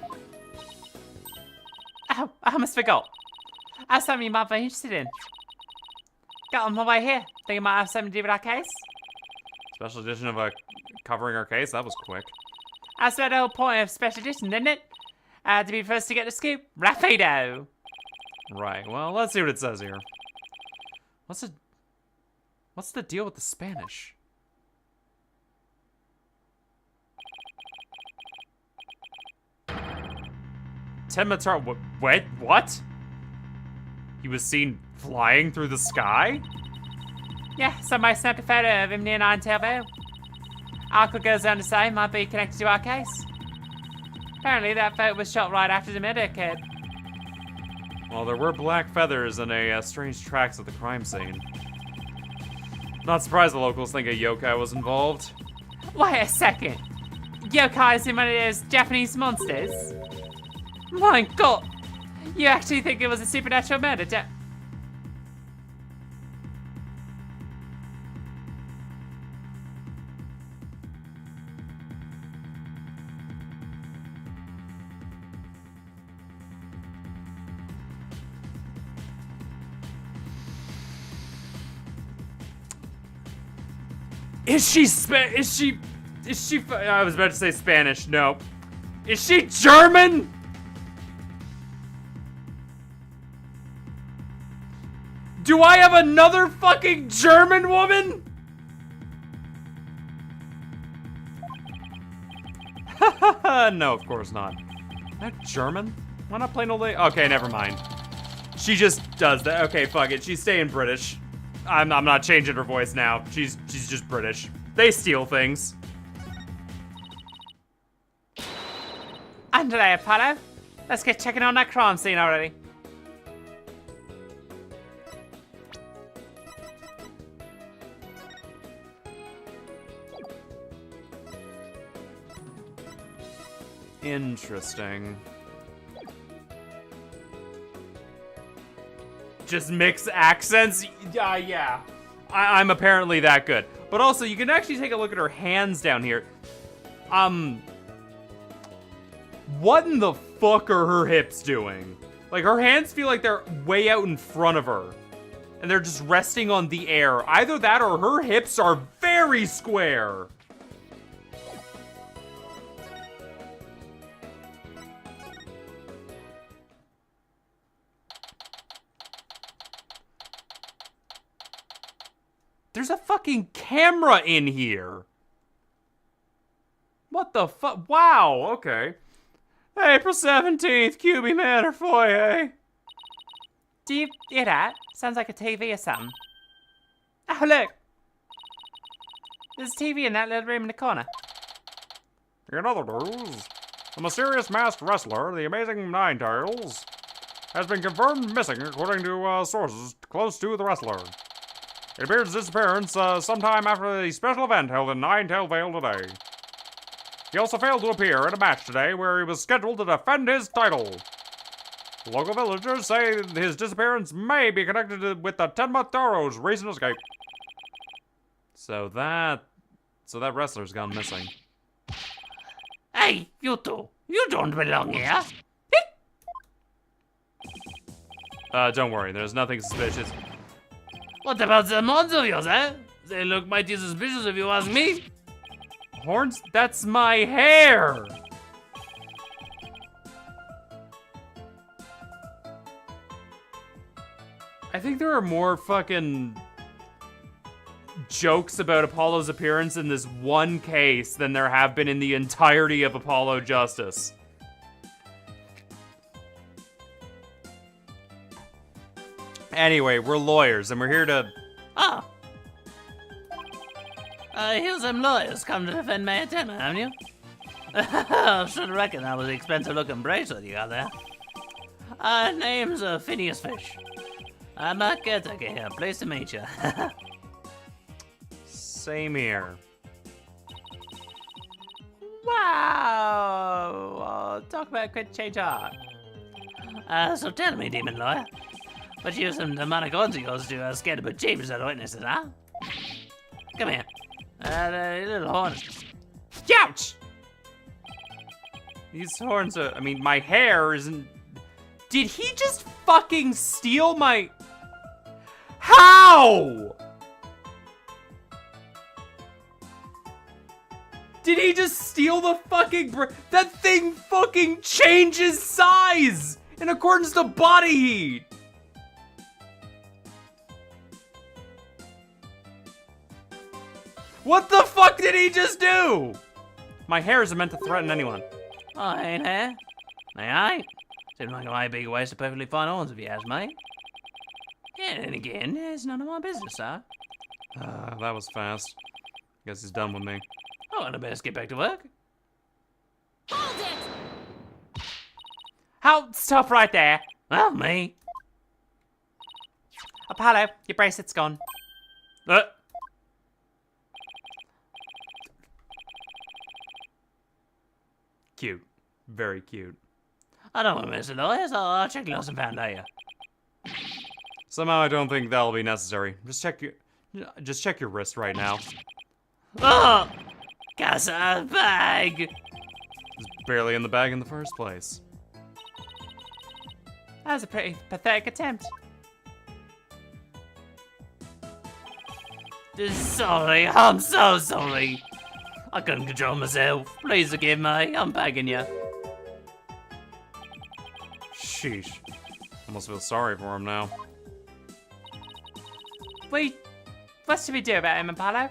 Oh, I almost forgot. I have something you might be interested in. Got on my way here. Think it might have something to do with our case? Special edition of covering our case? That was quick. That's the whole point of special edition, isn't it? To be the first to get the scoop. Rapido. Right, well, let's see what it says here. What's the deal with the Spanish? Timitar, wait, what? He was seen flying through the sky? Yeah, somebody snapped a photo of him near Ninetail Vale. Arco goes on to say he might be connected to our case. Apparently that photo was shot right after the murder occurred. Well, there were black feathers and strange tracks at the crime scene. Not surprised the locals think a yokai was involved. Wait a second. Yokai is in one of those Japanese monsters? My god! You actually think it was a supernatural murder, Is she Is she? I was about to say Spanish. No. Is she German? Do I have another fucking German woman? No, of course not. Is that German? Why not plain old lady? Okay, never mind. She just does that. Okay, fuck it. She's staying British. I'm not changing her voice now. She's just British. They steal things. Underlay, Apollo. Let's get checking on that crime scene already. Interesting. Just mix accents? Yeah. I'm apparently that good. But also, you can actually take a look at her hands down here. What in the fuck are her hips doing? Like, her hands feel like they're way out in front of her. And they're just resting on the air. Either that or her hips are very square. There's a fucking camera in here. What the fuck? Wow, okay. April 17th, QB Manor Foyer. Do you hear that? Sounds like a TV or something. Oh, look. There's a TV in that little room in the corner. In other news, the mysterious masked wrestler, the amazing Ninetales, has been confirmed missing according to sources close to the wrestler. It appears his disappearance sometime after the special event held in Ninetale Vale today. He also failed to appear in a match today where he was scheduled to defend his title. Local villagers say his disappearance may be connected with the Tenma Toro's recent escape. So that wrestler's gone missing. Hey, you two. You don't belong here. Don't worry, there's nothing suspicious. What about the mods of yours, eh? They look mighty suspicious if you ask me. Horns? That's my hair! I think there are more fucking jokes about Apollo's appearance in this one case than there have been in the entirety of Apollo Justice. Anyway, we're lawyers and we're here to... Ah. Here's some lawyers come to defend Mayor Tenma, haven't you? I should reckon that was the expensive looking bracelet you got there. Name's Phineas Fish. I'm a caretaker here. Pleased to meet you. Same here. Wow. Talk about a quick change of heart. So tell me, demon lawyer. But you some demonic odds of yours to scare the bejeebers out of witnesses, huh? Come here. Little horns. Ouch! These horns are... I mean, my hair isn't... Did he just fucking steal my... How? Did he just steal the fucking... That thing fucking changes size in accordance to body heat. What the fuck did he just do? My hair isn't meant to threaten anyone. Oh, ain't hair? They ain't. Seems like a mighty big waste of perfectly fine horns if you ask me. Yeah, and again, it's none of my business, sir. That was fast. Guess he's done with me. Oh, and I best get back to work. Hold it! Halt! Stop right there. Well, me. Apollo, your bracelet's gone. Cute. Very cute. I don't want to miss the lawyers. I'll check lost and found later. Somehow I don't think that'll be necessary. Just check your wrist right now. Oh! Got a bag! It's barely in the bag in the first place. That was a pretty pathetic attempt. Sorry, I'm so sorry. I couldn't control myself. Please forgive me. I'm begging you. Sheesh. Almost feel sorry for him now. What should we do about him, Apollo?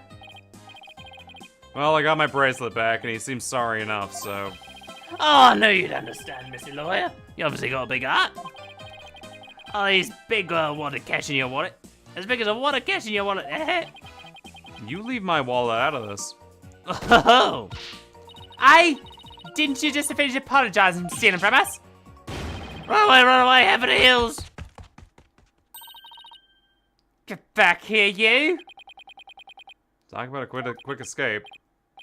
Well, I got my bracelet back, and he seems sorry enough, so... Oh, I knew you'd understand, Mr. Lawyer. You obviously got a big heart. Oh, he's big water cash in your wallet. As big as a water cash in your wallet. You leave my wallet out of this. Oh! Didn't you just finish apologizing for stealing from us? Run away, head for the hills! Get back here, you! Talk about a quick escape.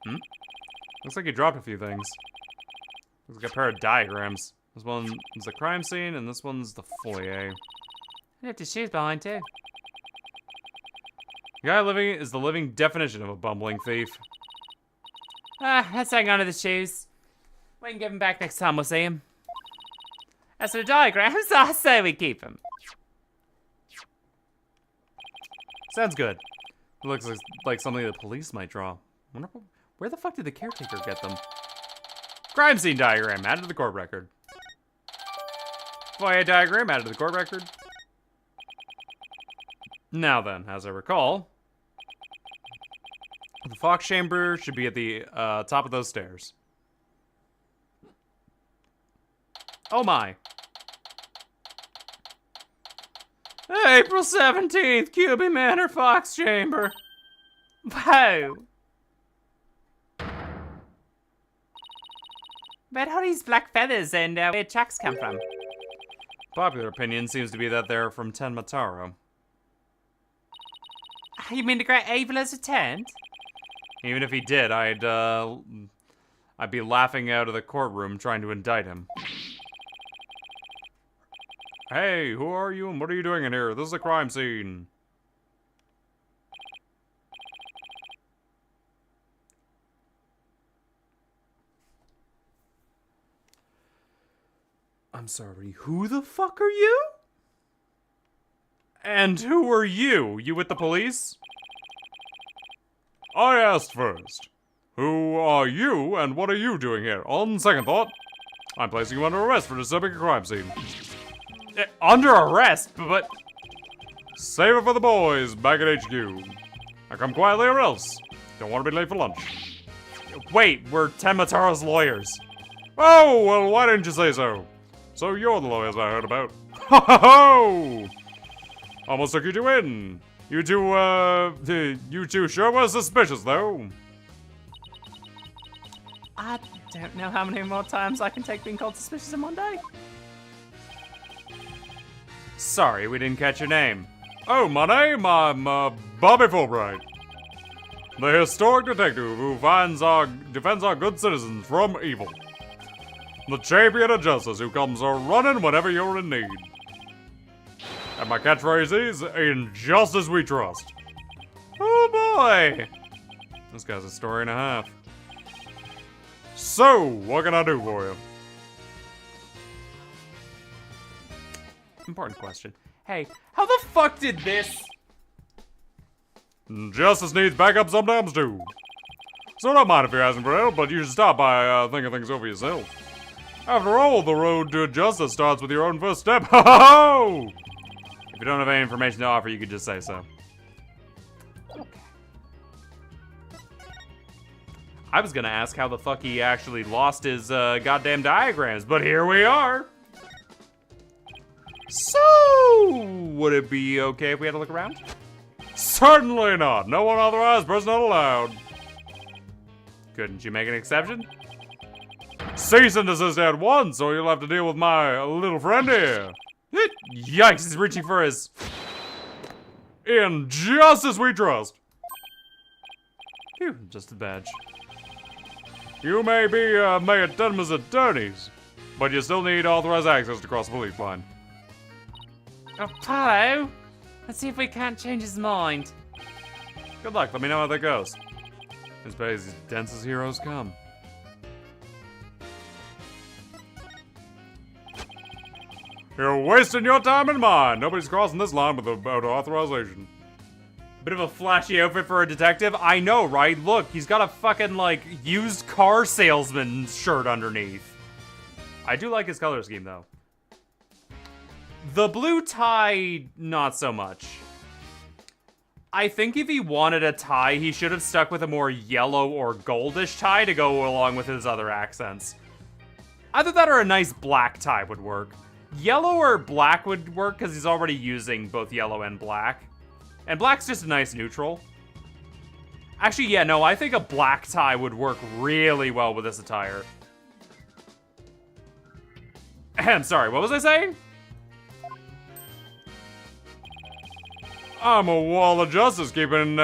Looks like you dropped a few things. Looks like a pair of diagrams. This one is the crime scene, and this one's the foyer. I left his shoes behind, too. The guy living is the living definition of a bumbling thief. Let's hang on to the shoes. We can give them back next time we'll see him. As for the diagrams, I say we keep them. Sounds good. It looks like something the police might draw. Where the fuck did the caretaker get them? Crime scene diagram, added to the court record. Foyer diagram, added to the court record. Now then, as I recall, the Fox chamber should be at the top of those stairs. Oh my. April 17th, QB Manor, Fox Chamber. Whoa! Where'd all these black feathers and weird tracks come from? Popular opinion seems to be that they're from Tenmataro. You mean the great evil has returned? Even if he did, I'd be laughing out of the courtroom trying to indict him. Hey, who are you and what are you doing in here? This is a crime scene. I'm sorry, who the fuck are you? And who are you? You with the police? I asked first. Who are you and what are you doing here? On second thought, I'm placing you under arrest for disturbing a crime scene. Under arrest? But... Save it for the boys back at HQ. Now come quietly or else. Don't want to be late for lunch. Wait, we're Temataro's lawyers. Oh, well, why didn't you say so? So you're the lawyers I heard about. Ho ho ho! Almost took you two in. You two sure were suspicious, though. I don't know how many more times I can take being called suspicious in one day. Sorry, we didn't catch your name. Oh, my name? I'm, Bobby Fulbright. The historic detective who defends our good citizens from evil. The champion of justice who comes a-running whenever you're in need. And my catchphrase is, in justice we trust. Oh boy! This guy's a story and a half. So, what can I do for you? Important question. Hey, how the fuck did this? Justice needs backup sometimes too. So don't mind if you're asking for help, but you should stop by thinking things over yourself. After all, the road to justice starts with your own first step. Ho ho ho! If you don't have any information to offer, you could just say so. Okay. I was gonna ask how the fuck he actually lost his goddamn diagrams, but here we are. So, would it be okay if we had a look around? Certainly not. No unauthorized person allowed. Couldn't you make an exception? Cease and desist at once, or you'll have to deal with my little friend here. Yikes, he's reaching for his... In justice we trust. Phew, just a badge. You may be Mayor Denmar's attorneys, but you still need authorized access to cross the police line. Apollo, let's see if we can't change his mind. Good luck, let me know how that goes. This place is as dense as heroes come. You're wasting your time and mine. Nobody's crossing this line without authorization. Bit of a flashy outfit for a detective. I know, right? Look, he's got a fucking, like, used car salesman shirt underneath. I do like his color scheme, though. The blue tie, not so much. I think if he wanted a tie, he should have stuck with a more yellow or goldish tie to go along with his other accents. Either that or a nice black tie would work. Yellow or black would work because he's already using both yellow and black. And black's just a nice neutral. Actually, yeah, no, I think a black tie would work really well with this attire. I'm sorry, what was I saying? I'm a wall of justice keeping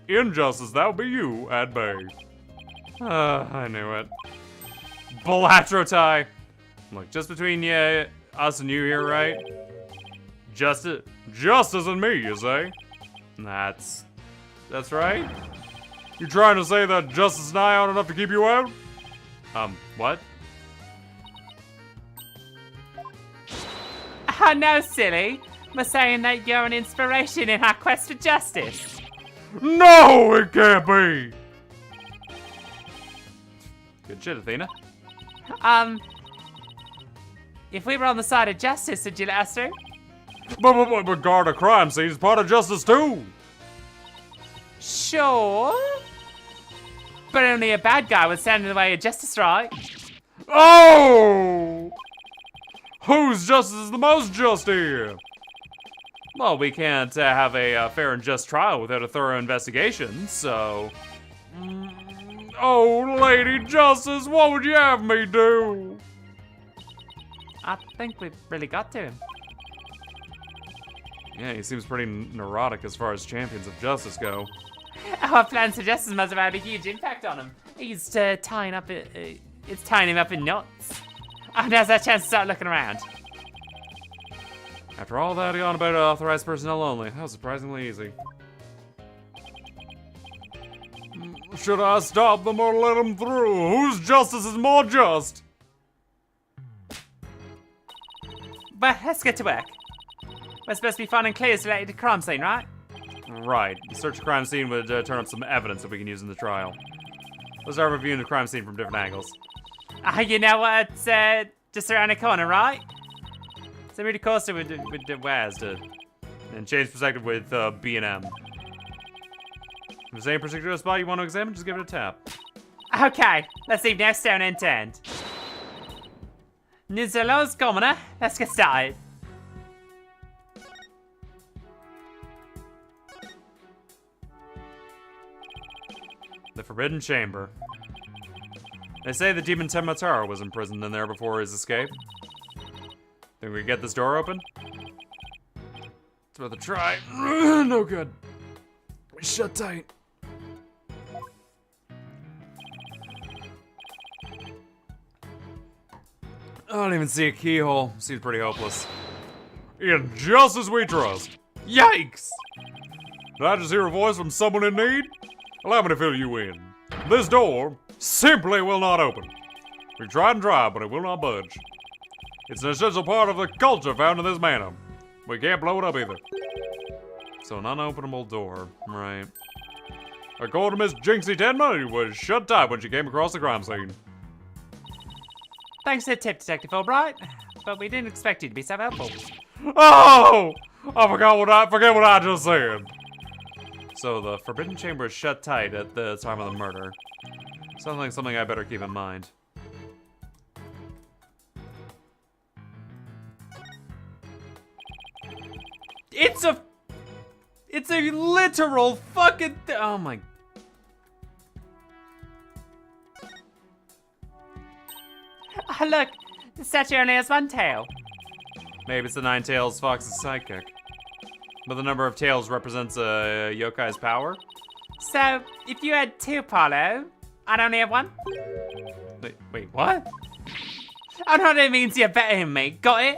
injustice. That would be you, at bay. I knew it. Balatro tie. Look, just between us and you here, right? Justice and me, you say? That's right. You trying to say that justice and I aren't enough to keep you out? What? Oh, no, silly. We're saying that you're an inspiration in our quest for justice. No, it can't be! Good shit, Athena. If we were on the side of justice, would you let us through? But guard a crime scene is part of justice too! Sure. But only a bad guy would stand in the way of justice, right? Oh! Whose justice is the most just here? Well, we can't have a fair and just trial without a thorough investigation, so... Oh, Lady Justice, what would you have me do? I think we've really got to him. Yeah, he seems pretty neurotic as far as champions of justice go. Our plans for justice must have had a huge impact on him. He's tying him up in knots. And now's our chance to start looking around. After all that on about authorized personnel only, that was surprisingly easy. Should I stop them or let them through? Whose justice is more just? But let's get to work. We're supposed to be finding clues related to crime scene, right? Right. The search crime scene would turn up some evidence that we can use in the trial. Let's start reviewing the crime scene from different angles. You know what? Just around the corner, right? So really close to with Waz to and change perspective with B&M. If there's any particular spot you want to examine, just give it a tap. Okay, let's leave now stone end to end. Nizzolo's corner. Let's get started. The Forbidden Chamber. They say the demon Temataro was imprisoned in there before his escape. Think we can get this door open? It's worth a try. No good. Shut tight. I don't even see a keyhole. Seems pretty hopeless. In justice we trust. Yikes! Did I just hear a voice from someone in need? Allow me to fill you in. This door simply will not open. We tried and tried, but it will not budge. It's an essential part of the culture found in this manor. We can't blow it up either. So an unopenable door, right. According to Miss Jinxie Tenma, it was shut tight when she came across the crime scene. Thanks for the tip, Detective Albright. But we didn't expect you to be so helpful. Oh! Forget what I just said. So the Forbidden Chamber is shut tight at the time of the murder. Sounds like something I better keep in mind. It's a literal fucking oh my. Oh, look, the statue only has one tail. Maybe it's the Nine Tails Fox's sidekick. But the number of tails represents a yokai's power? So, if you had two, Paulo, I'd only have one? Wait, what? I know that means you're better than me, got it?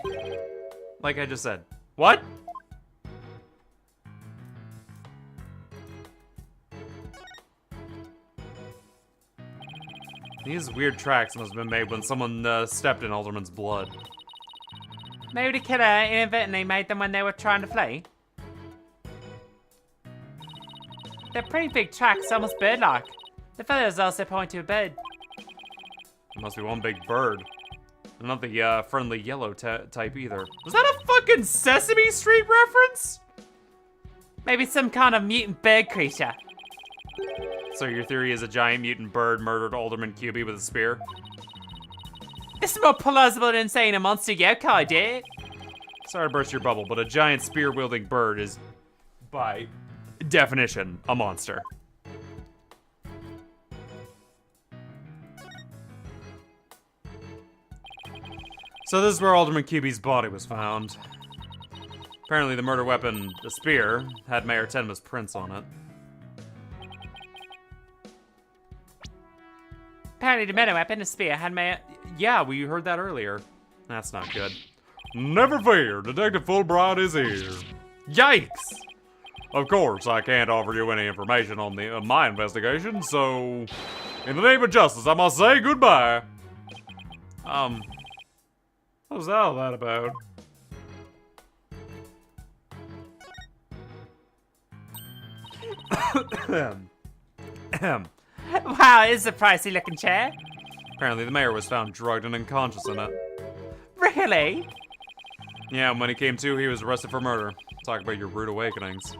Like I just said. What? These weird tracks must have been made when someone stepped in Alderman's blood. Maybe the killer inadvertently made them when they were trying to flee? They're pretty big tracks, almost bird-like. The feathers also point to a bird. It must be one big bird. Not the friendly yellow type either. Was that a fucking Sesame Street reference? Maybe some kind of mutant bird creature. So your theory is a giant mutant bird murdered Alderman QB with a spear? This is more plausible than saying a monster yokai did. Sorry to burst your bubble, but a giant spear-wielding bird is, by definition, a monster. So this is where Alderman QB's body was found. Apparently the murder weapon, the spear, had Mayor Tenma's prints on it. Apparently the murder weapon, the spear, had Mayor... Yeah, we heard that earlier. That's not good. Never fear, Detective Fulbright is here. Yikes! Of course, I can't offer you any information on my investigation, so... In the name of justice, I must say goodbye. What was all that about? Wow, it is a pricey looking chair. Apparently the mayor was found drugged and unconscious in it. Really? Yeah, when he came to, he was arrested for murder. Talk about your rude awakenings.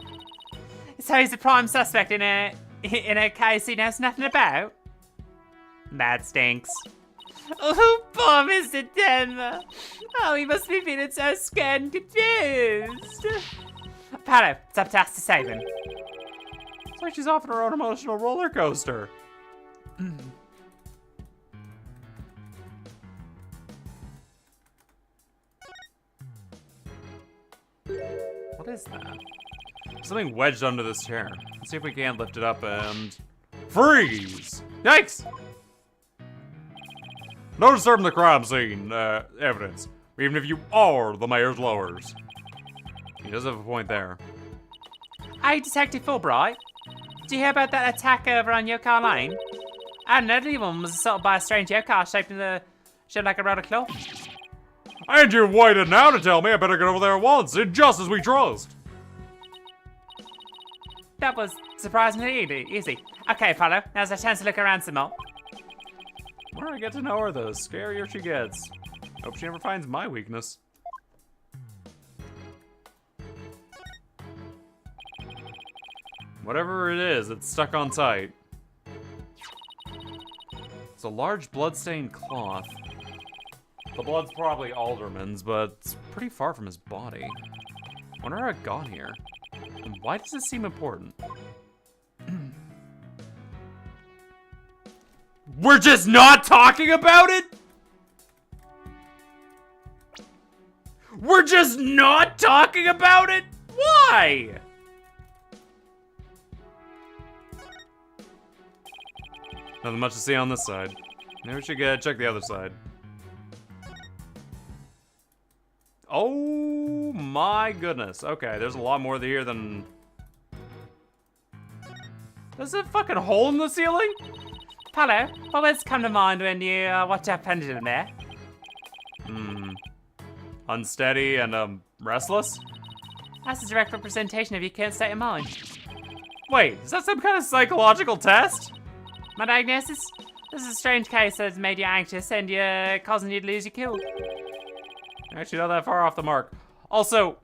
So he's a prime suspect in a case he knows nothing about? That stinks. Oh, poor Mr. Denver. Oh, he must be feeling so scared and confused. Paolo, it's up to us to save him. It's like she's off on her own emotional roller coaster. What is that? Something wedged under this chair. Let's see if we can't lift it up and... Freeze! Yikes! No disturbing the crime scene evidence, even if you are the mayor's lawyers. He does have a point there. Hey, Detective Fulbright. Did you hear about that attack over on Yokai Lane? An elderly woman was assaulted by a strange yokai shaped like a rod of cloth. And you waited now to tell me I better get over there at once, just as we trust. That was surprisingly easy. Okay, Paolo, now's our chance to look around some more. The more I get to know her, the scarier she gets. Hope she never finds my weakness. Whatever it is, it's stuck on tight. It's a large blood-stained cloth. The blood's probably Alderman's, but it's pretty far from his body. Wonder how it got here. And why does this seem important? We're just not talking about it? We're just not talking about it? Why? Nothing much to see on this side. Maybe we should check the other side. Oh my goodness. Okay, there's a lot more here than... There's a fucking hole in the ceiling? Paolo, what words come to mind when you watch that pendulum there? Unsteady and, restless? That's a direct representation of your current state of mind. Wait, is that some kind of psychological test? My diagnosis? This is a strange case that has made you anxious and causing you to lose your cool. Actually, not that far off the mark. Also,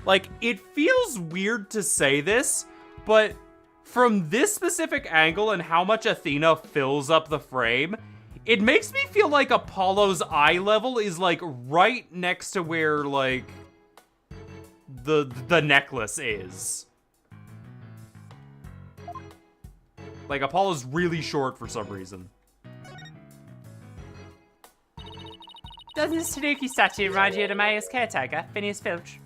like, it feels weird to say this, but from this specific angle and how much Athena fills up the frame, it makes me feel like Apollo's eye level is, like, right next to where, like, the necklace is. Like, Apollo's really short for some reason. Doesn't this Tanuki statue remind you of the mayor's caretaker, Phineas Filch?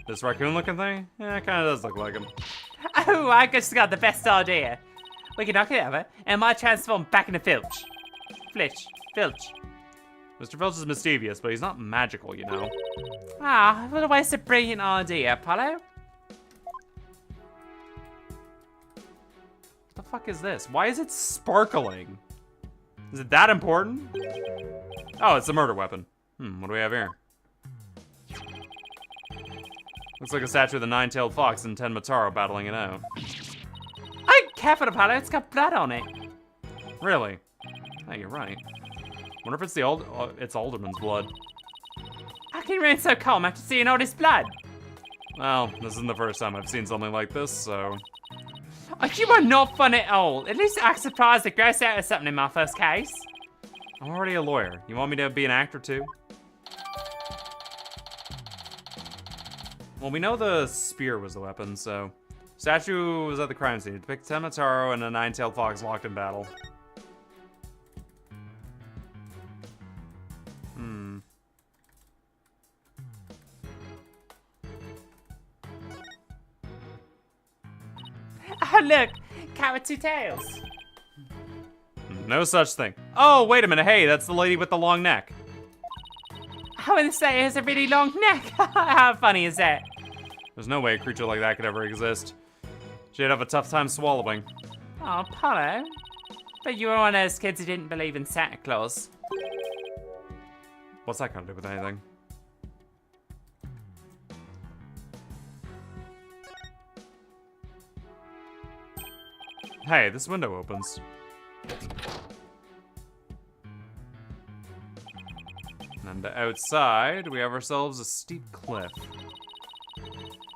This raccoon-looking thing? Yeah, it kind of does look like him. Oh, I just got the best idea. We can knock it over, and might transform back into Filch. Filch. Mr. Filch is mischievous, but he's not magical, you know. Ah, what a waste of brilliant idea, Apollo. What the fuck is this? Why is it sparkling? Is it that important? Oh, it's a murder weapon. What do we have here? Looks like a statue of the nine-tailed fox and Tenmataro battling it out. Oh, careful, Apollo. It's got blood on it. Really? Oh, you're right. Wonder if it's it's Alderman's blood. How can you remain so calm after seeing all this blood? Well, this isn't the first time I've seen something like this, so... Oh, you are not fun at all. At least act surprised or gross out or something in my first case. I'm already a lawyer. You want me to be an actor too? Well, we know the spear was the weapon, so... Statue was at the crime scene. It depicts Tenmataro and a nine-tailed fox locked in battle. Oh, look. Cat with two tails. No such thing. Oh, wait a minute. Hey, that's the lady with the long neck. I wouldn't say it has a really long neck. How funny is that? There's no way a creature like that could ever exist. She'd have a tough time swallowing. Oh, Apollo. But you were one of those kids who didn't believe in Santa Claus. What's that got to do with anything? Hey, this window opens. And outside, we have ourselves a steep cliff.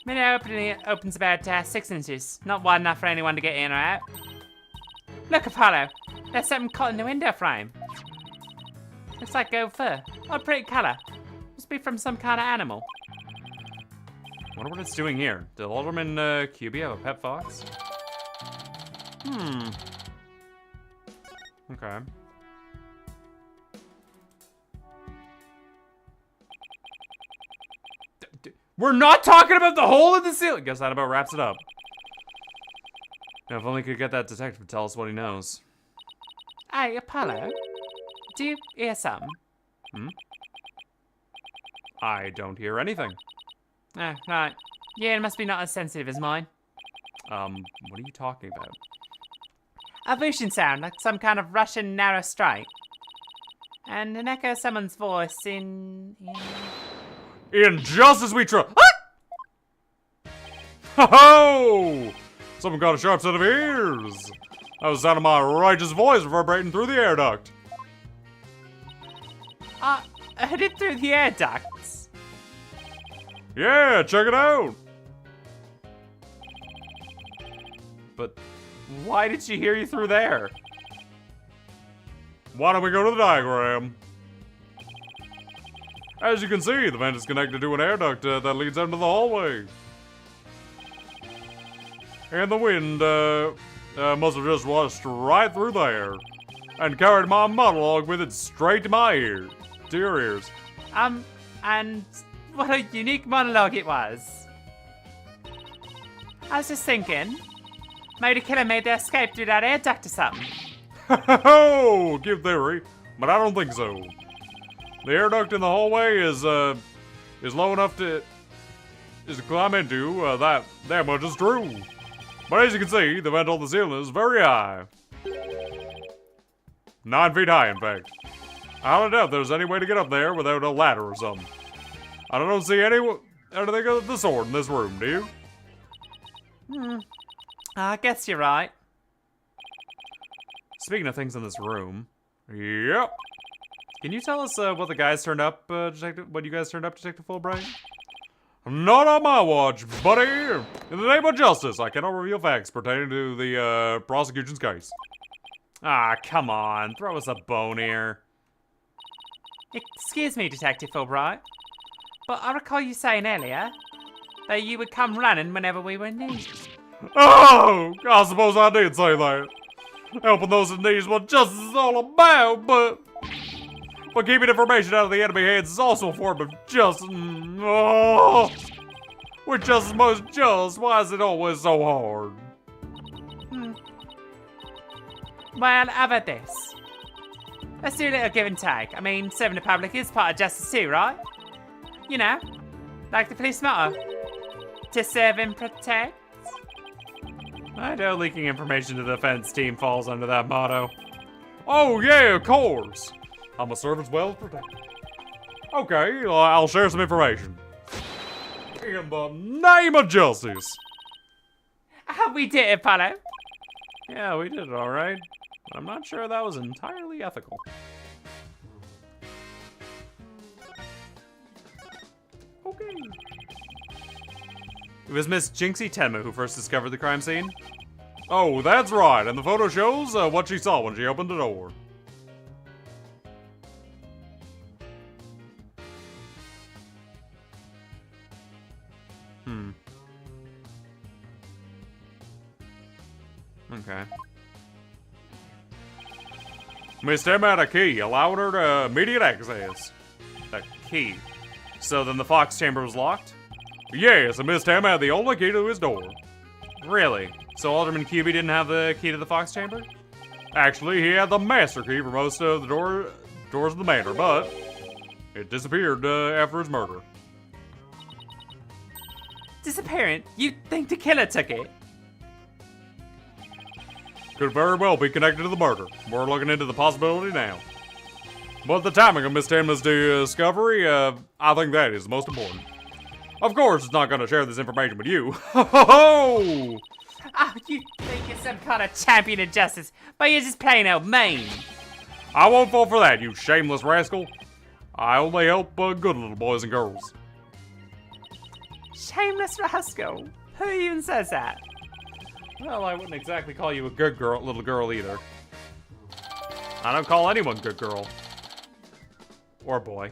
Window opening opens about 6 inches. Not wide enough for anyone to get in or out. Look, Apollo. There's something caught in the window frame. Looks like gold fur. What a pretty color. Must be from some kind of animal. Wonder what it's doing here. Did Alderman QB have a pet fox? Okay. We're not talking about the hole in the ceiling! Guess that about wraps it up. Now, if only we could get that detective to tell us what he knows. Hey, Apollo. Do you hear something? I don't hear anything. Oh, right. Yeah, it must be not as sensitive as mine. What are you talking about? A whooshing sound, like some kind of Russian narrow strike. And an echo of someone's voice in... In just as we try. Ho-ho! Someone got a sharp set of ears. That was the sound of my righteous voice reverberating through the air duct. I heard it through the air ducts. Yeah, check it out. But why did she hear you through there? Why don't we go to the diagram? As you can see, the vent is connected to an air duct that leads out into the hallway. And the wind must have just washed right through there and carried my monologue with it straight to my ear. To your ears. And what a unique monologue it was. I was just thinking, maybe the killer made their escape through that air duct or something. Ho! Give theory, but I don't think so. The air duct in the hallway is low enough to climb into. That much is true. But as you can see, the vent on the ceiling is very high. 9 feet high, in fact. I don't know if there's any way to get up there without a ladder or something. I don't see anything of the sort in this room, do you? I guess you're right. Speaking of things in this room, yep. Can you tell us what the guys turned up, what you guys turned up, Detective Fulbright? Not on my watch, buddy. In the name of justice, I cannot reveal facts pertaining to the prosecution's case. Ah, come on, throw us a bone here. Excuse me, Detective Fulbright, but I recall you saying earlier that you would come running whenever we were in need. Oh, I suppose I did say that. Helping those in need is what justice is all about, but keeping information out of the enemy hands is also a form of justice. Oh, we're justice most just. Why is it always so hard? Well, how about this? Let's do a little give and take. I mean, serving the public is part of justice too, right? You know, like the police motto. To serve and protect. I know leaking information to the defense team falls under that motto. Oh yeah, of course. I'm a serve as well as protect. Okay, I'll share some information. In the name of justice. We did it, Apollo. Yeah, we did it all right. But I'm not sure that was entirely ethical. Okay. It was Miss Jinxie Tenma who first discovered the crime scene. Oh, that's right. And the photo shows what she saw when she opened the door. Okay. Miss Tenma had a key, allowing her to immediate access. A key. So then the Fox chamber was locked? Yes, and Miss Tenma had the only key to his door. Really? So Alderman QB didn't have the key to the Fox chamber? Actually, he had the master key for most of the doors of the manor, but it disappeared after his murder. Disappearing? You think the killer took it? Could very well be connected to the murder. We're looking into the possibility now. But the timing of Miss Tenma's discovery, I think that is the most important. Of course, it's not going to share this information with you. Ho ho ho! Oh, you think you're some kind of champion of justice, but you're just plain old mean. I won't fall for that, you shameless rascal. I only help good little boys and girls. Shameless rascal? Who even says that? Well, I wouldn't exactly call you a good girl, little girl either. I don't call anyone good girl. Or boy.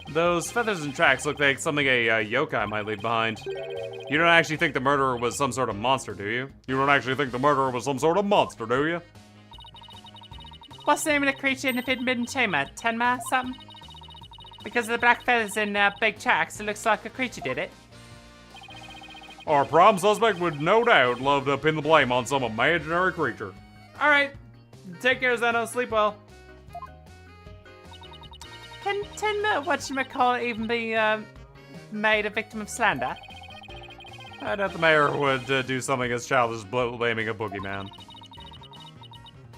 Those feathers and tracks look like something a yokai might leave behind. You don't actually think the murderer was some sort of monster, do you? You don't actually think the murderer was some sort of monster, do you? What's the name of the creature in the forbidden chamber? Tenma something? Because of the black feathers and big tracks, it looks like a creature did it. Our prime suspect would no doubt love to pin the blame on some imaginary creature. Alright, take care, Zeno. Sleep well. Can Tenma, whatchamacallit, even be made a victim of slander? I doubt the mayor would do something as childish as blaming a boogeyman.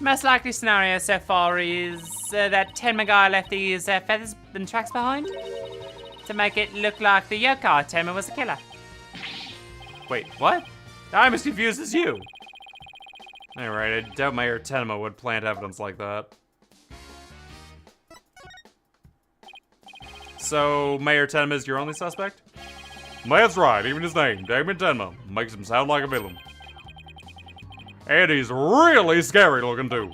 Most likely scenario so far is that Tenma guy left these feathers and tracks behind to make it look like the yokai Tenma was the killer. Wait, what? I'm as confused as you. Alright, I doubt Mayor Tenma would plant evidence like that. So, Mayor Tenma is your only suspect? That's right, even his name, Damon Tenma, makes him sound like a villain. And he's really scary looking too.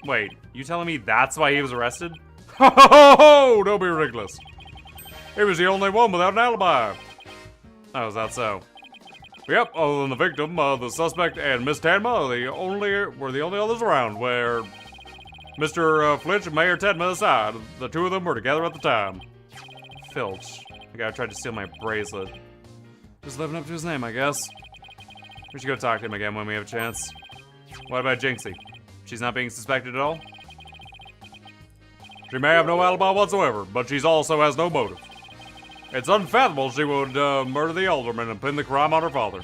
Wait, you telling me that's why he was arrested? Ho ho ho ho! Don't be ridiculous. He was the only one without an alibi. Oh, is that so? Yep, other than the victim, the suspect and Miss Tenma were the only others around where Mr. Flitch and Mayor Tenma aside, the two of them were together at the time. Filch. The guy tried to steal my bracelet. Just living up to his name, I guess. We should go talk to him again when we have a chance. What about Jinxie? She's not being suspected at all? She may have no alibi whatsoever, but she also has no motive. It's unfathomable she would murder the alderman and pin the crime on her father.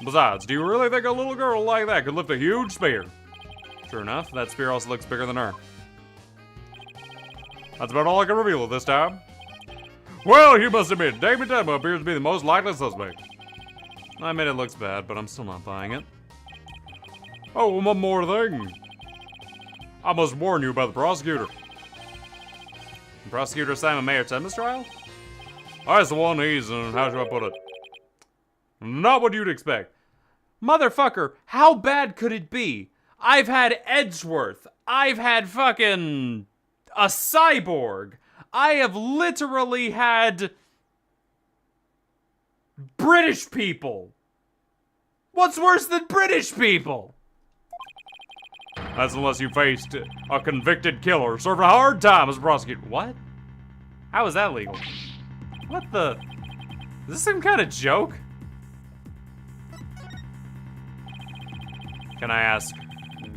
Besides, do you really think a little girl like that could lift a huge spear? Sure enough, that spear also looks bigger than her. That's about all I can reveal at this time. Well, you must admit, Damon Tenma appears to be the most likely suspect. I admit it looks bad, but I'm still not buying it. Oh, one more thing. I must warn you about the prosecutor. The prosecutor Simon Mayor Tenma's trial? That's the one he's, how should I put it? Not what you'd expect. Motherfucker, how bad could it be? I've had Edgeworth. I've had fucking a cyborg. I have literally had British people. What's worse than British people? That's unless you faced a convicted killer serving a hard time as a prosecutor. What? How is that legal? What the? Is this some kind of joke? Can I ask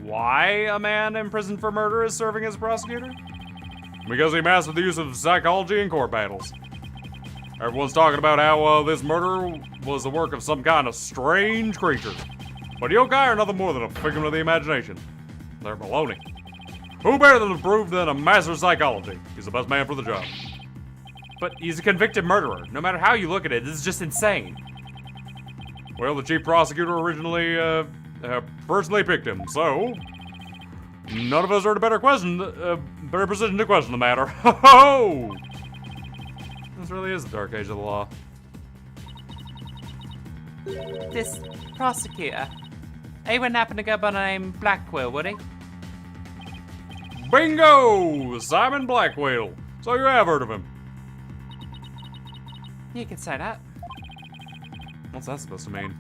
why a man imprisoned for murder is serving as a prosecutor? Because he mastered the use of psychology in court battles. Everyone's talking about how this murder was the work of some kind of strange creature. But yokai are nothing more than a figment of the imagination. They're baloney. Who better than to prove than a master of psychology? He's the best man for the job. But he's a convicted murderer. No matter how you look at it, this is just insane. Well, the chief prosecutor originally, personally picked him, so... None of us are in a better position to question the matter. Ho-ho! This really is the dark age of the law. This prosecutor, he wouldn't happen to go by the name Blackwell, would he? Bingo! Simon Blackwell. So you have heard of him. You could say that. What's that supposed to mean?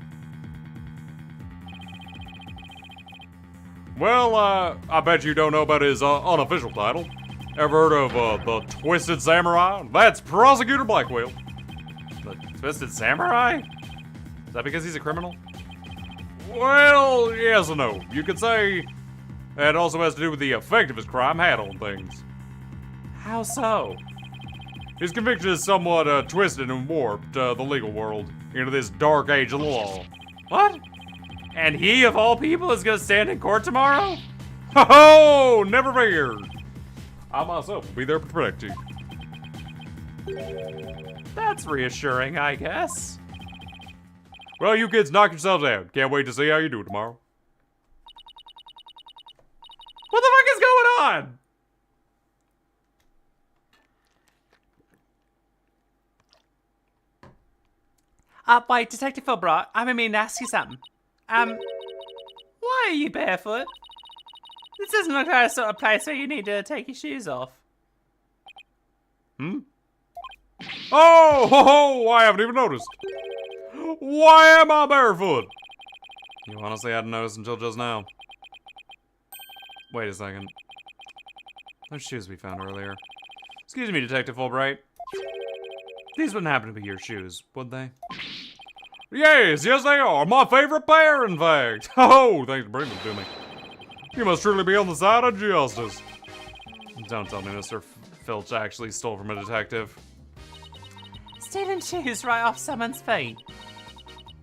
Well, I bet you don't know about his unofficial title. Ever heard of the Twisted Samurai? That's Prosecutor Blackwell. The Twisted Samurai? Is that because he's a criminal? Well, yes and no. You could say it also has to do with the effect of his crime had on things. How so? His conviction is somewhat twisted and warped the legal world into this dark age of the law. What? And he, of all people, is gonna stand in court tomorrow? Ho-ho! Never fear! I myself will be there to protect you. That's reassuring, I guess. Well, you kids knock yourselves out. Can't wait to see how you do tomorrow. What the fuck is going on? Wait, Detective Fulbright, I've been meaning to ask you something. Why are you barefoot? This doesn't look like a sort of place where you need to take your shoes off. Oh, ho, ho, I haven't even noticed. Why am I barefoot? You honestly hadn't noticed until just now. Wait a second. Those shoes we found earlier. Excuse me, Detective Fulbright. These wouldn't happen to be your shoes, would they? Yes, yes they are. My favorite pair, in fact. Oh, thanks for bringing them to me. You must truly be on the side of justice. Don't tell me Mr. Filch actually stole from a detective. Stealing shoes right off someone's feet.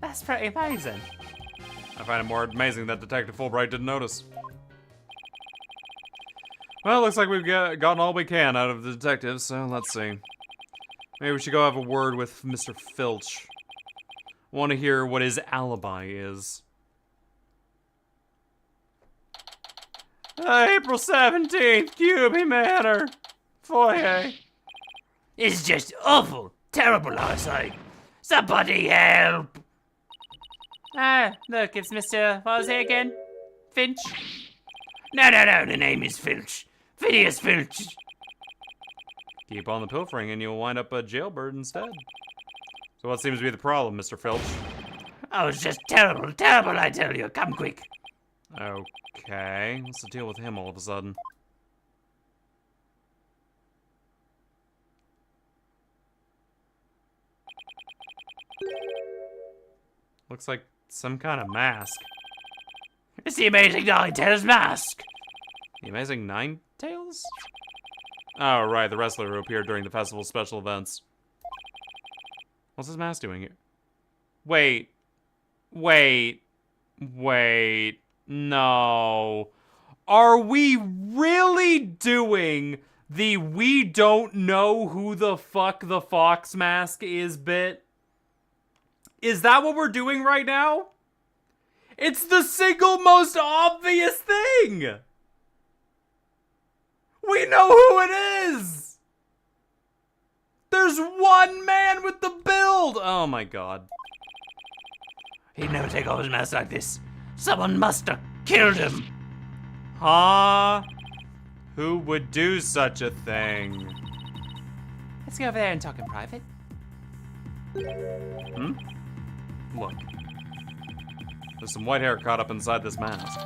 That's pretty amazing. I find it more amazing that Detective Fulbright didn't notice. Well, looks like we've gotten all we can out of the detectives, so let's see. Maybe we should go have a word with Mr. Filch. I want to hear what his alibi is. April 17th, QB Manor. Foyer. It's just awful. Terrible, I say. Somebody help! Look, it's Mr. What was it again? Finch? No, the name is Filch. Phineas Filch. Keep on the pilfering and you'll wind up a jailbird instead. So what seems to be the problem, Mr. Filch? Oh, it's just terrible, I tell you. Come quick. Okay, what's the deal with him all of a sudden? Looks like some kind of mask. It's the Amazing Nine Tails mask. The Amazing Nine Tails? Oh, right, the wrestler who appeared during the festival's special events. What's his mask doing here? Wait. No. Are we really doing the we don't know who the fuck the Fox mask is bit? Is that what we're doing right now? It's the single most obvious thing! We know who it is! There's one man with the build! Oh my god. He'd never take off his mask like this. Someone must have killed him. Huh? Who would do such a thing? Let's go over there and talk in private. Look. There's some white hair caught up inside this mask.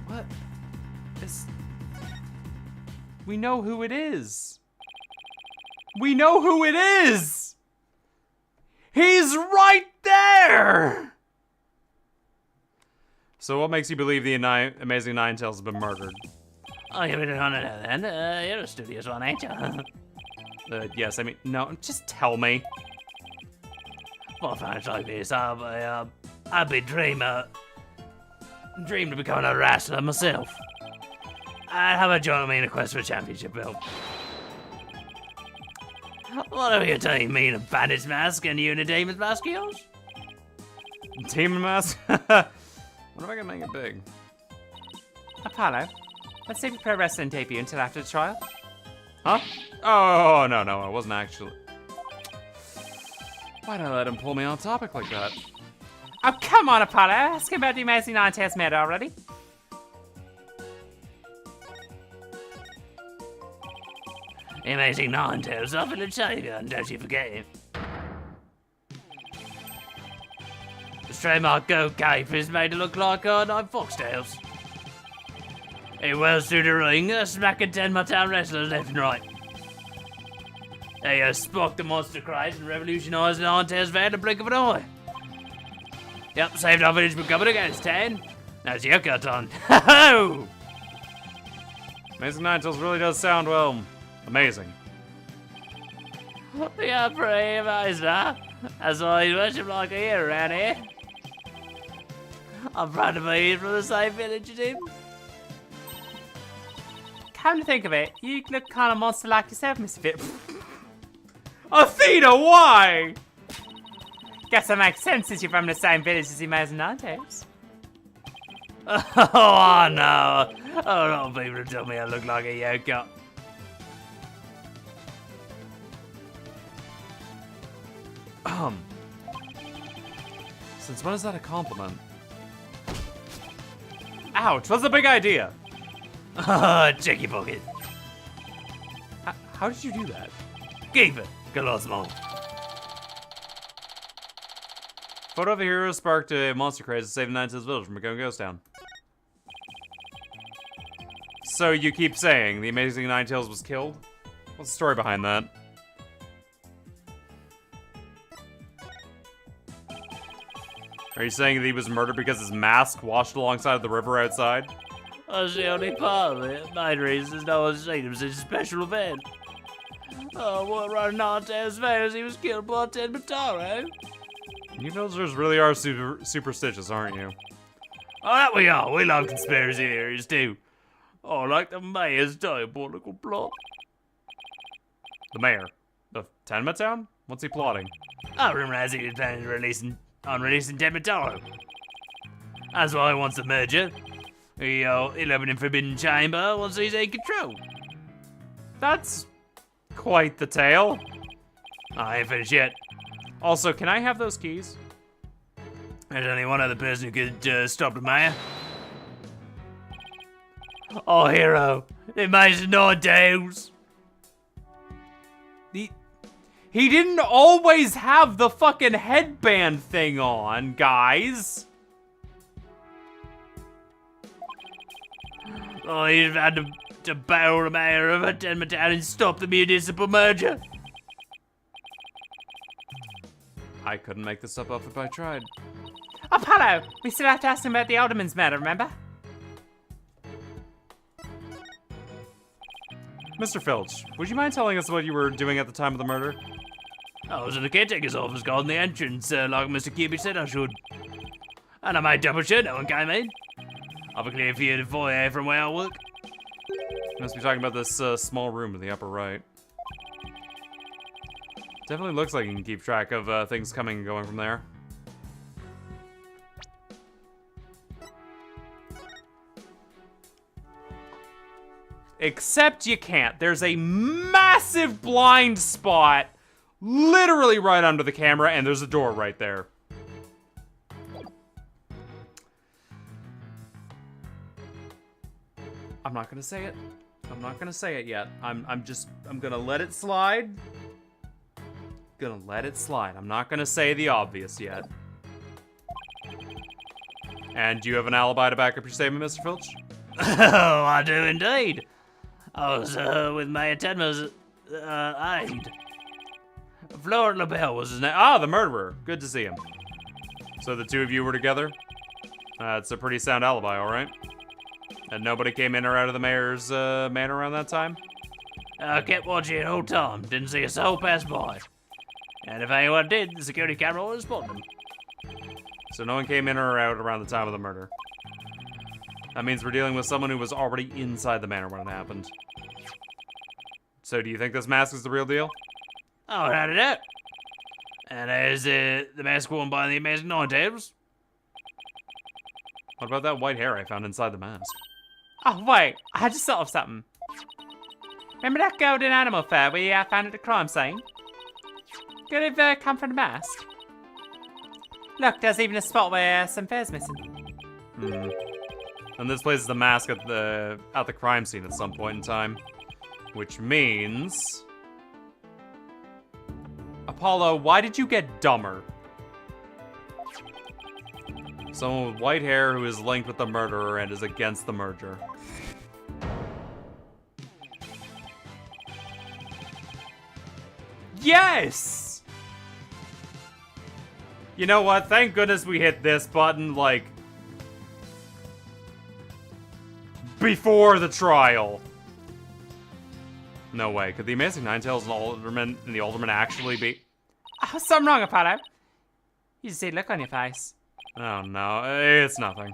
What? This... We know who it is. We know who it is! He's right there! So what makes you believe the Amazing Nine Tails have been murdered? Oh, you really want to know then? You're a studious one, ain't you? Yes, I mean, no, just tell me. For times like this, I'll be dreamer. I'm dreaming of becoming a wrestler myself. And how about joining me in a quest for a championship belt? What are your team? Me in a bandage mask and you in a demon's mask of yours? Demon mask? What if I can make it big? Apollo, let's save your pro wrestling debut until after the trial. Huh? Oh, no, I wasn't actually. Why'd I let him pull me on topic like that? Oh, come on, Apollo. Ask him about the amazing Nine-Tails matter already. The amazing Nine-Tails off in the Tiger, don't you forget him. The trademark goat cape is made to look like nine foxtails. He whirls through the ring, smacking 10 my town wrestlers left and right. They spocked the monster craze and revolutionised the Nine-Tails van in the blink of an eye. Yep, saved our village from coming against 10. Now it's your cut on. Ho-ho! Amazing Nine-Tails really does sound, well, amazing. Yeah, pretty amazing, huh? That's why you worship like a hero around here. I'm proud to be from the same village as him. Come to think of it, you look kind of monster like yourself, Mr. Fit. Athena, why? Guess that makes sense since you're from the same village as the amazing Nine-Tails. Oh, I know. A lot of people tell me I look like a yoko. Since when is that a compliment? Ouch, what's the big idea? Check your pocket. How did you do that? Keep it. Got lots more. Photo of a hero sparked a monster craze to save the Nine-Tails village from becoming ghost town. So you keep saying the amazing Nine-Tails was killed? What's the story behind that? Are you saying that he was murdered because his mask washed alongside of the river outside? That's the only part of it. Main reason is no one's seen him since a special event. Oh, what running Nine-Tails fans, he was killed by Ted Mataro. You villagers really are superstitious, aren't you? Oh, that we are. We love conspiracy theories too. Oh, like the mayor's diabolical plot. The mayor of Tenma Town? What's he plotting? I remember as he was planning on releasing Ted Mataro. That's why he wants the merger. He'll open in Forbidden Chamber once he's in control. That's quite the tale. I ain't finished yet. Also, can I have those keys? There's only one other person who could stop the mayor. Oh, hero, the amazing Nine-Tails. He didn't always have the fucking headband thing on, guys. Oh, he's had to battle the mayor of Tenma Town and stop the municipal merger. I couldn't make this up if I tried. Apollo, we still have to ask him about the alderman's matter, remember? Mr. Filch, would you mind telling us what you were doing at the time of the murder? I was in the caretaker's office guarding the entrance, like Mr. Cubic said I should. And I made double sure no one came in. I've a clear view of the foyer from where I work. You must be talking about this small room in the upper right. Definitely looks like you can keep track of things coming and going from there. Except you can't. There's a massive blind spot literally right under the camera, and there's a door right there. I'm not gonna say it. I'm not gonna say it yet. I'm gonna let it slide. Gonna let it slide. I'm not gonna say the obvious yet. And do you have an alibi to back up your statement, Mr. Filch? Oh, I do indeed. I was with Mayor Tenma's aide. Florent LaBelle was his name. Ah, the murderer. Good to see him. So the two of you were together? It's a pretty sound alibi, all right? And nobody came in or out of the mayor's manor around that time? I kept watching the whole time. Didn't see a soul pass by. And if anyone did, the security camera would have spotted them. So no one came in or out around the time of the murder? That means we're dealing with someone who was already inside the manor when it happened. So do you think this mask is the real deal? Oh, without a doubt. And is it the mask worn by the amazing Nine Tails? What about that white hair I found inside the mask? Oh, wait. I just thought of something. Remember that golden animal fur we found at the crime scene? Could have come from the mask. Look, there's even a spot where some fur's missing. And this places the mask at the crime scene at some point in time. Which means... Apollo, why did you get dumber? Someone with white hair who is linked with the murderer and is against the merger. Yes! You know what? Thank goodness we hit this button, like, before the trial. No way. Could the Amazing Ninetales and the Alderman actually be... Oh, something wrong, Apollo. You just see a look on your face. Oh no, it's nothing.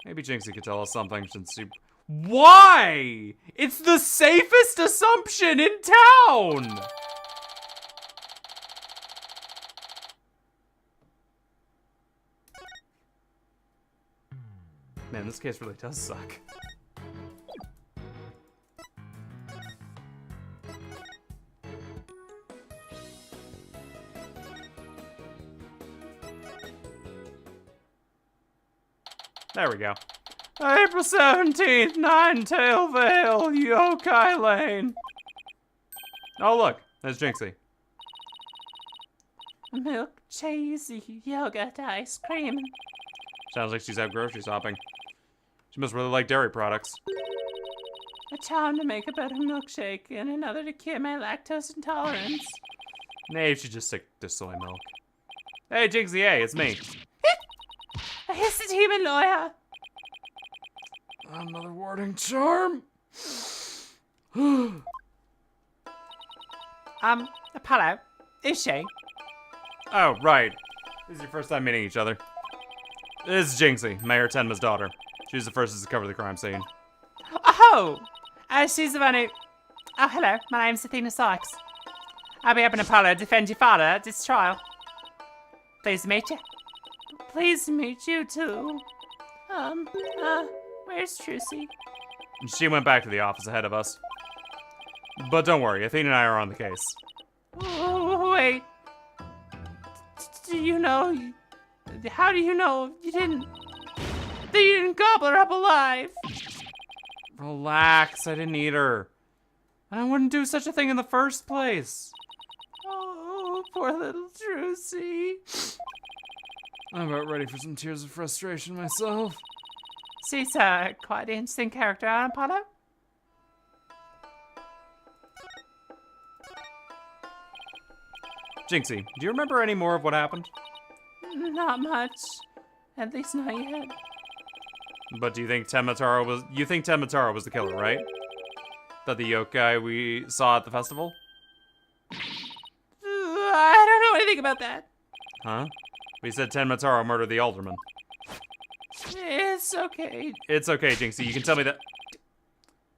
Maybe Jinxie could tell us something since she... Why? It's the safest assumption in town! Man, this case really does suck. There we go. April 17th, Ninetail Vale, Yokai Lane. Oh, look, there's Jinxie. Milk, cheese, yogurt, ice cream. Sounds like she's out grocery shopping. She must really like dairy products. A charm to make a better milkshake and another to cure my lactose intolerance. Maybe she just sick to soy milk. Hey, Jinxie, hey, it's me. A hissed human lawyer. Another warding charm. Apollo, is she? Oh, right. This is your first time meeting each other. This is Jinxie, Mayor Tenma's daughter. She was the first to discover the crime scene. Oh! She's the one who... Oh, hello. My name's Athena Sykes. I'll be helping Apollo defend your father at this trial. Pleased to meet you. Pleased to meet you, too. Where's Trucy? She went back to the office ahead of us. But don't worry, Athena and I are on the case. Oh, wait. Do you know... How do you know you didn't... That you didn't gobble her up alive? Relax, I didn't eat her. I wouldn't do such a thing in the first place. Oh, poor little Trucy. I'm about ready for some tears of frustration myself. She's quite an interesting character, huh, Apollo? Jinxie, do you remember any more of what happened? Not much. At least not yet. But do you think Tenma was... You think Tenma was the killer, right? That the yokai we saw at the festival? I don't know anything about that. Huh? We said Tenma murdered the alderman. It's okay. It's okay, Jinxie. You can tell me that...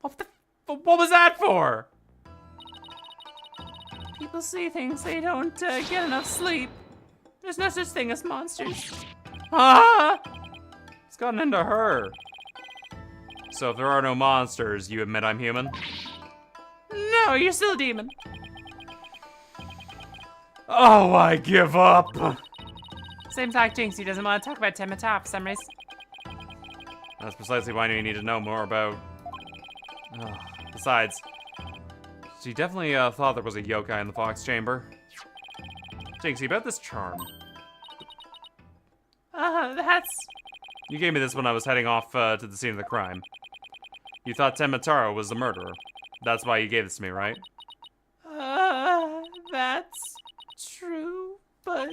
What was that for? People see things they don't get enough sleep. There's no such thing as monsters. Ah! It's gotten into her. So if there are no monsters, you admit I'm human? No, you're still a demon. Oh, I give up. Seems like Jinxie doesn't want to talk about Tenma for some reason. That's precisely why you need to know more about... Besides, she definitely thought there was a yokai in the Fox Chamber. Jinxie, about this charm. That's... You gave me this when I was heading off to the scene of the crime. You thought Tenma was the murderer. That's why you gave this to me, right? That's true, but...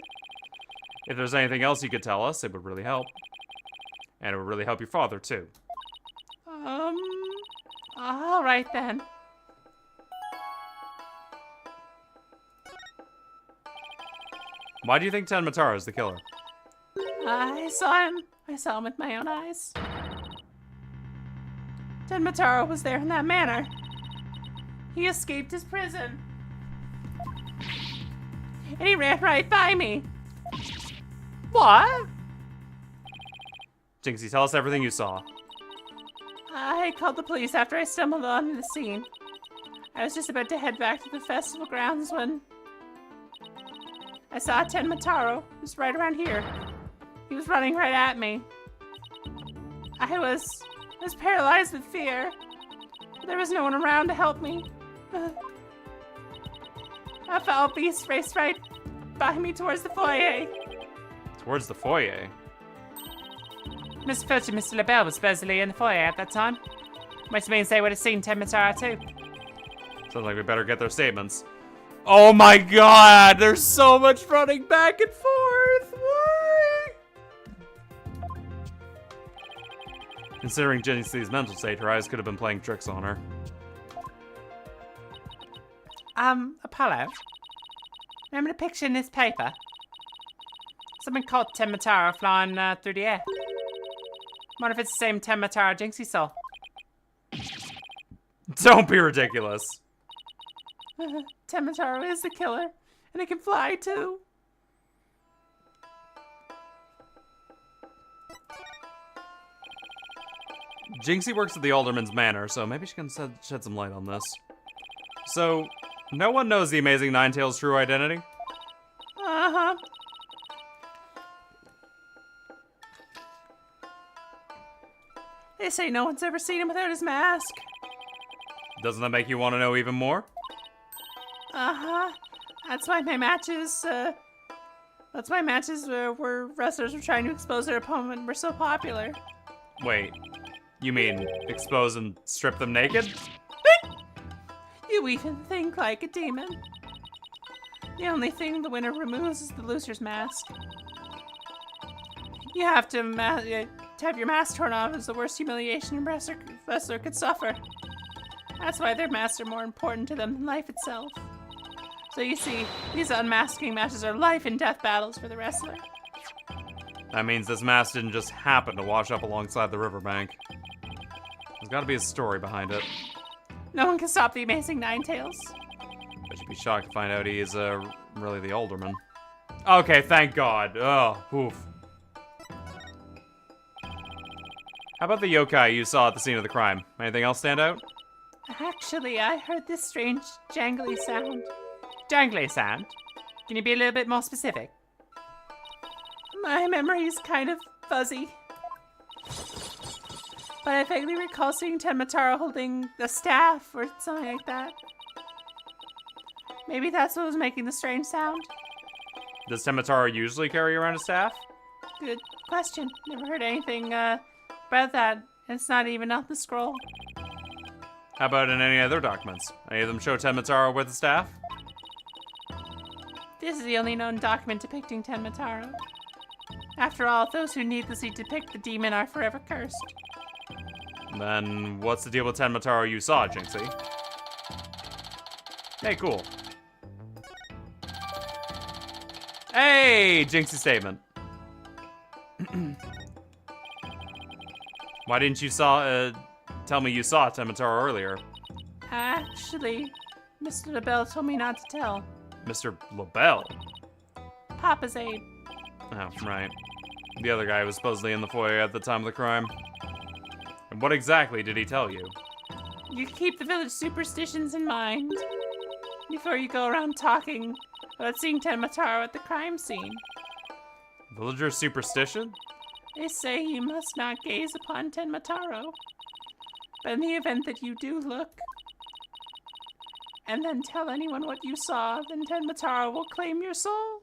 If there's anything else you could tell us, it would really help. And it would really help your father, too. Alright then. Why do you think Tenma is the killer? I saw him. I saw him with my own eyes. Tenmataro was there in that manner. He escaped his prison. And he ran right by me. What? Jinxie, tell us everything you saw. I called the police after I stumbled onto the scene. I was just about to head back to the festival grounds when I saw Tenmataro. He was right around here. He was running right at me. I was paralyzed with fear. There was no one around to help me. A foul beast raced right by me towards the foyer. Towards the foyer? Mr. Filch and Mr. LaBelle were supposedly in the foyer at that time. Which means they would have seen Tenmataro too. Sounds like we better get their statements. Oh my god! There's so much running back and forth! Why? Considering Jinxie's mental state, her eyes could have been playing tricks on her. Apollo. Remember the picture in this paper? Someone caught Tenmataro flying through the air. Wonder if it's the same Tenmataro Jinxie saw. Don't be ridiculous. Tenmataro is the killer, and it can fly too. Jinxie works at the Alderman's Manor, so maybe she can shed some light on this. So, no one knows the Amazing Ninetales' true identity? Uh-huh. They say no one's ever seen him without his mask. Doesn't that make you want to know even more? Uh-huh. That's why my matches, where wrestlers were trying to expose their opponent were so popular. Wait, you mean expose and strip them naked? You even think like a demon. The only thing the winner removes is the loser's mask. You have to have your mask torn off is the worst humiliation a wrestler could suffer. That's why their masks are more important to them than life itself. So you see, these unmasking matches are life and death battles for the wrestler. That means this mask didn't just happen to wash up alongside the riverbank. There's gotta be a story behind it. No one can stop the Amazing Ninetales. But you'd be shocked to find out he is, really the Alderman. Okay, thank God. Oh, oof. How about the yokai you saw at the scene of the crime? Anything else stand out? Actually, I heard this strange jangly sound. Jangly sound? Can you be a little bit more specific? My memory's kind of fuzzy. But I vaguely recall seeing Tenmataro holding a staff or something like that. Maybe that's what was making the strange sound. Does Tenmataro usually carry around a staff? Good question. Never heard anything about that. It's not even on the scroll. How about in any other documents? Any of them show Tenmataro with a staff? This is the only known document depicting Tenmataro. After all, those who needlessly depict the demon are forever cursed. Then what's the deal with Tenmataro you saw, Jinxie? Hey, cool. Hey, Jinxie statement. Why didn't you tell me you saw Tenmataro earlier? Actually, Mr. LaBelle told me not to tell. Mr. LaBelle? Papa's aide. Oh, right. The other guy was supposedly in the foyer at the time of the crime. And what exactly did he tell you? You keep the village superstitions in mind before you go around talking about seeing Tenmataro at the crime scene. Villager superstition? They say you must not gaze upon Tenmataro. But in the event that you do look, and then tell anyone what you saw, then Tenmataro will claim your soul.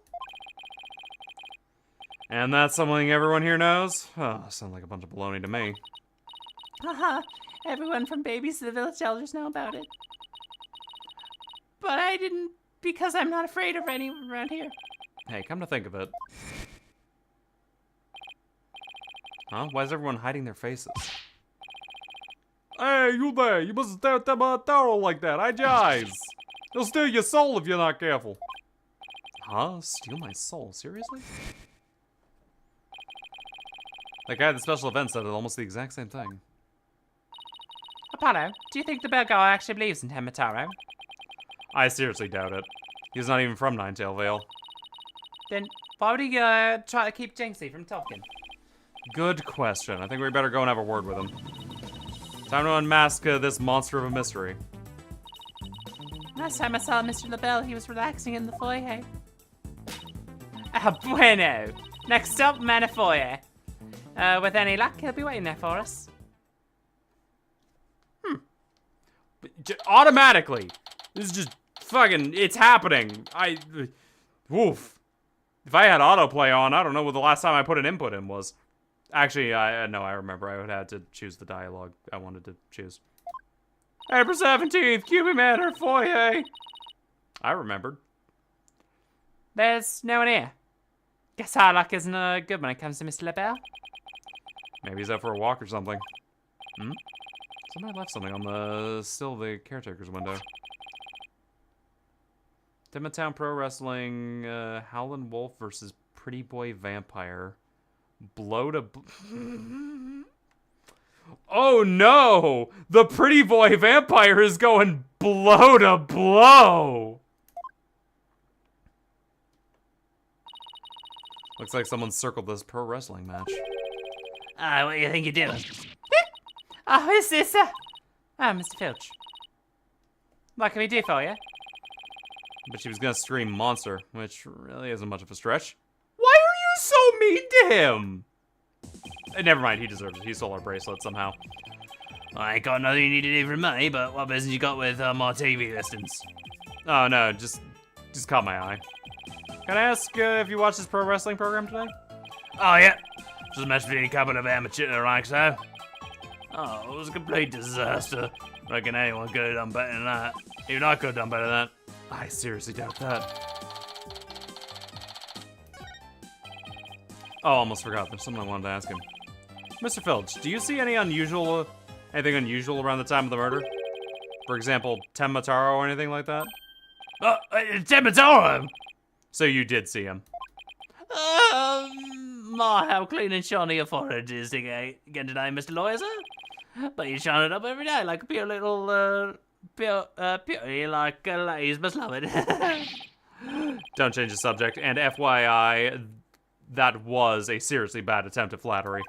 And that's something everyone here knows? Oh, sounds like a bunch of baloney to me. Haha, everyone from babies to the village elders know about it. But I didn't, because I'm not afraid of anyone around here. Hey, come to think of it. Huh? Why is everyone hiding their faces? Hey, you there! You mustn't stare at Tenmataro like that! Hide your eyes! He'll steal your soul if you're not careful! Huh? Steal my soul? Seriously? That guy at the special event said almost the exact same thing. Apollo, do you think the bell guy actually believes in Temataro? I seriously doubt it. He's not even from Ninetail Vale. Then why would he try to keep Jinxie from talking? Good question. I think we better go and have a word with him. Time to unmask this monster of a mystery. Last time I saw Mr. LaBelle, he was relaxing in the foyer. Ah, bueno. Next up, Manifoyer. With any luck, he'll be waiting there for us. Automatically! This is just fucking, it's happening. Woof. If I had autoplay on, I don't know what the last time I put an input in was. Actually, no, I remember. I would have to choose the dialogue I wanted to choose. April 17th, QB Manor Foyer. I remembered. There's no one here. Guess our luck isn't good when it comes to Mr. LaBelle. Maybe he's out for a walk or something. Somebody left something on the caretaker's window. Dimmotown Pro Wrestling, Howlin' Wolf versus Pretty Boy Vampire. Blow to... Oh no! The Pretty Boy Vampire is going blow to blow! Looks like someone circled this pro wrestling match. What do you think you're doing? Oh, who's this? Mr. Filch. What can we do for you? But she was gonna scream monster, which really isn't much of a stretch. Why are you so mean to him? Never mind, he deserves it. He stole our bracelet somehow. I ain't got nothing you need to do for me, but what business you got with my TV listings? Oh no, just caught my eye. Can I ask if you watched this pro wrestling program today? Oh, yeah. Just matched between a couple of amateur like so. Oh, it was a complete disaster. Reckon anyone could have done better than that. Even I could have done better than that. I seriously doubt that. Oh, almost forgot. There's something I wanted to ask him. Mr. Filch, do you see anything unusual around the time of the murder? For example, Temataro or anything like that? Oh, Temataro! So you did see him. My, how clean and shiny your forehead is again today, Mr. Lawyer, sir. But you shine it up every day like a pure little, beauty like ladies must love it. Don't change the subject. And FYI, that was a seriously bad attempt at flattery.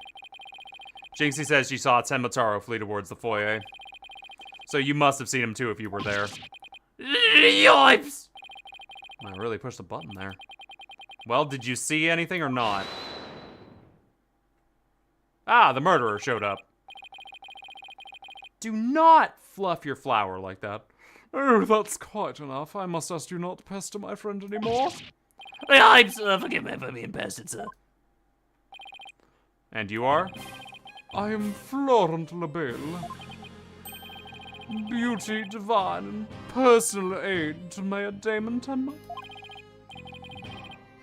Jinxie says she saw Temataro flee towards the foyer. So you must have seen him too if you were there. Yipes! I really pushed the button there. Well, did you see anything or not? Ah, the murderer showed up. Do not fluff your flower like that. Oh, that's quite enough. I must ask you not to pester my friend anymore. Yipes! Forgive me for being pestered, sir. And you are? I am Florent LaBelle. Beauty divine and personal aid to Mayor Damon Tenma.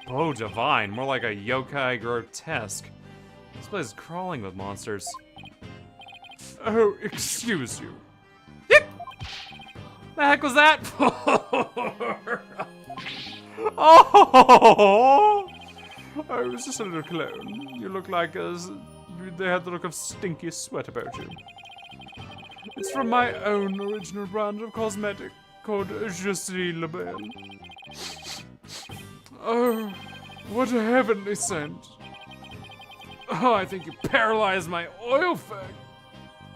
Oh, divine. More like a yokai grotesque. This place is crawling with monsters. Oh, excuse you. The heck was that? Oh! I was just a little clone. You look like they had the look of stinky sweat about you. It's from my own original brand of cosmetic called Je suis LaBelle. Oh, what a heavenly scent. Oh, I think you paralyzed my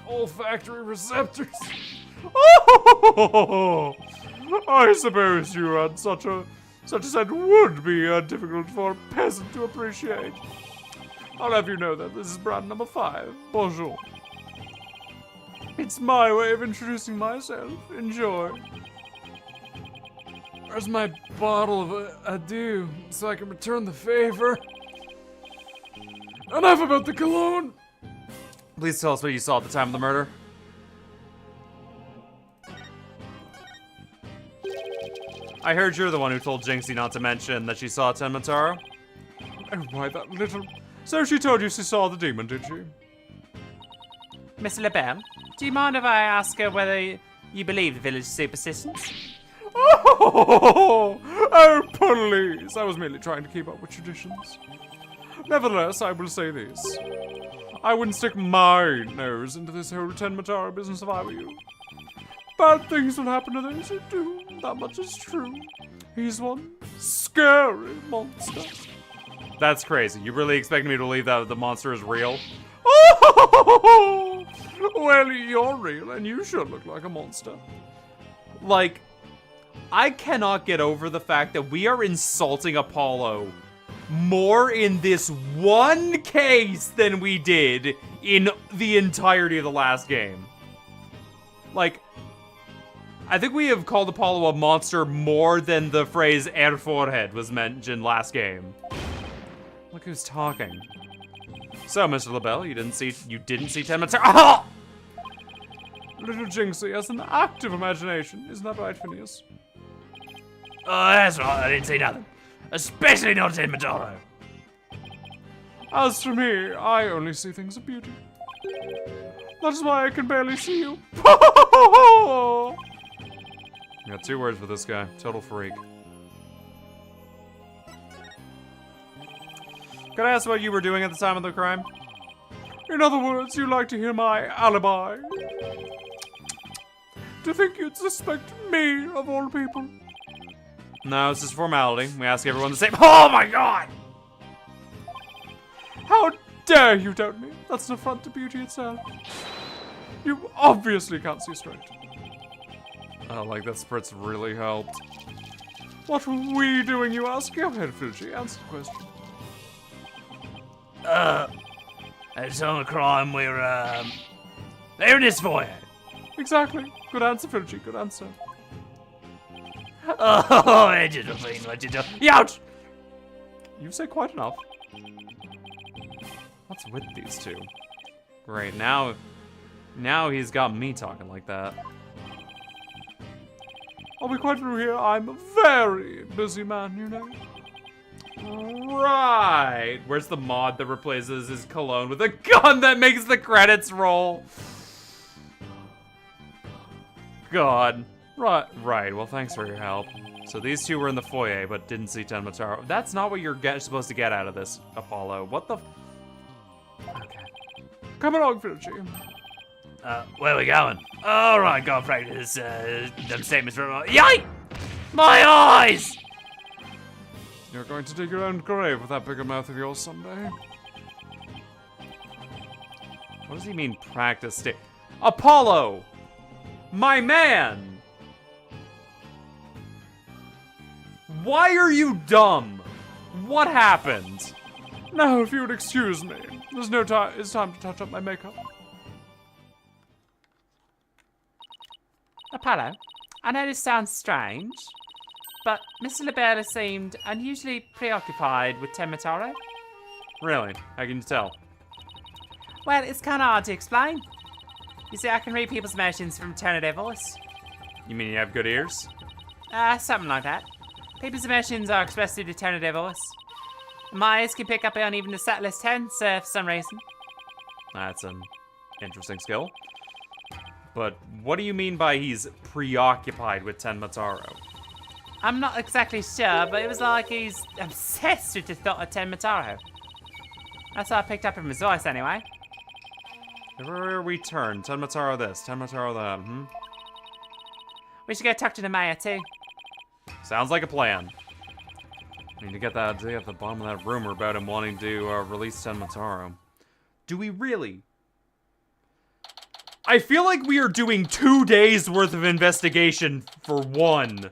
olfactory receptors. Oh, I suppose you had such a scent would be difficult for a peasant to appreciate. I'll have you know that this is brand number 5. Bonjour. It's my way of introducing myself. Enjoy. Where's my bottle of adieu so I can return the favor? Enough about the cologne! Please tell us what you saw at the time of the murder. I heard you're the one who told Jinxie not to mention that she saw Tenmataro. Oh, why that little... So she told you she saw the demon, did she? Mr. LaBelle, do you mind if I ask her whether you believe the village superstitions? Oh, please. I was merely trying to keep up with traditions. Nevertheless, I will say this. I wouldn't stick my nose into this whole Tenmatara business if I were you. Bad things will happen to those who do. That much is true. He's one scary monster. That's crazy. You really expect me to believe that the monster is real? Oh, well, you're real, and you should look like a monster. Like, I cannot get over the fact that we are insulting Apollo more in this one case than we did in the entirety of the last game. Like, I think we have called Apollo a monster more than the phrase "er forehead" was mentioned last game. Look who's talking. So, Mr. LaBelle, you didn't see Tenmatara. Oh! Little Jinxie has an active imagination, isn't that right, Phineas? Oh, that's right, I didn't see nothing. Especially not Tenmatara. As for me, I only see things of beauty. That's why I can barely see you. I got 2 words for this guy. Total freak. Can I ask what you were doing at the time of the crime? In other words, you like to hear my alibi. To think you'd suspect me, of all people. No, it's just formality. We ask everyone the same. Oh my god! How dare you doubt me? That's an affront to beauty itself. You obviously can't see straight. Oh, like that spritz really helped. What were we doing, you ask? Go ahead, Fuji. Answer the question. At the time of crime, we're, they're in this foyer. Exactly. Good answer, Fuji. Good answer. Oh, Josephine, what you do? Youch! You've said quite enough. What's with these two? Great, now he's got me talking like that. I'll be quite through here. I'm a very busy man, you know. Right. Where's the mod that replaces his cologne with a gun that makes the credits roll? God. Right. Well, thanks for your help. So these two were in the foyer, but didn't see Tenmatara. That's not what you're supposed to get out of this, Apollo. What the? Okay. Come along, Fuji. Where we going? All right, go and practice, them statements from... Yike! My eyes! You're going to dig your own grave with that bigger mouth of yours someday. What does he mean, practice state? Apollo! My man! Why are you dumb? What happened? Now, if you would excuse me, there's no time. It's time to touch up my makeup. Apollo, I know this sounds strange, but Mr. LaBelle seemed unusually preoccupied with Tenmatara. Really? How can you tell? Well, it's kind of hard to explain. You see, I can read people's emotions from tone of their voice. You mean you have good ears? Something like that. People's emotions are expressed through the tone of their voice. My ears can pick up on even the subtlest tones, for some reason. That's an interesting skill. But what do you mean by he's preoccupied with Tenmatara? I'm not exactly sure, but it was like he's obsessed with the thought of Tenmatara. That's what I picked up from his voice, anyway. Everywhere we turn, Tenmatara this, Tenmatara that, We should go talk to the mayor, too. Sounds like a plan. I need to get that at the bottom of that rumor about him wanting to release Tenmatara. Do we really? I feel like we are doing 2 days worth of investigation for one.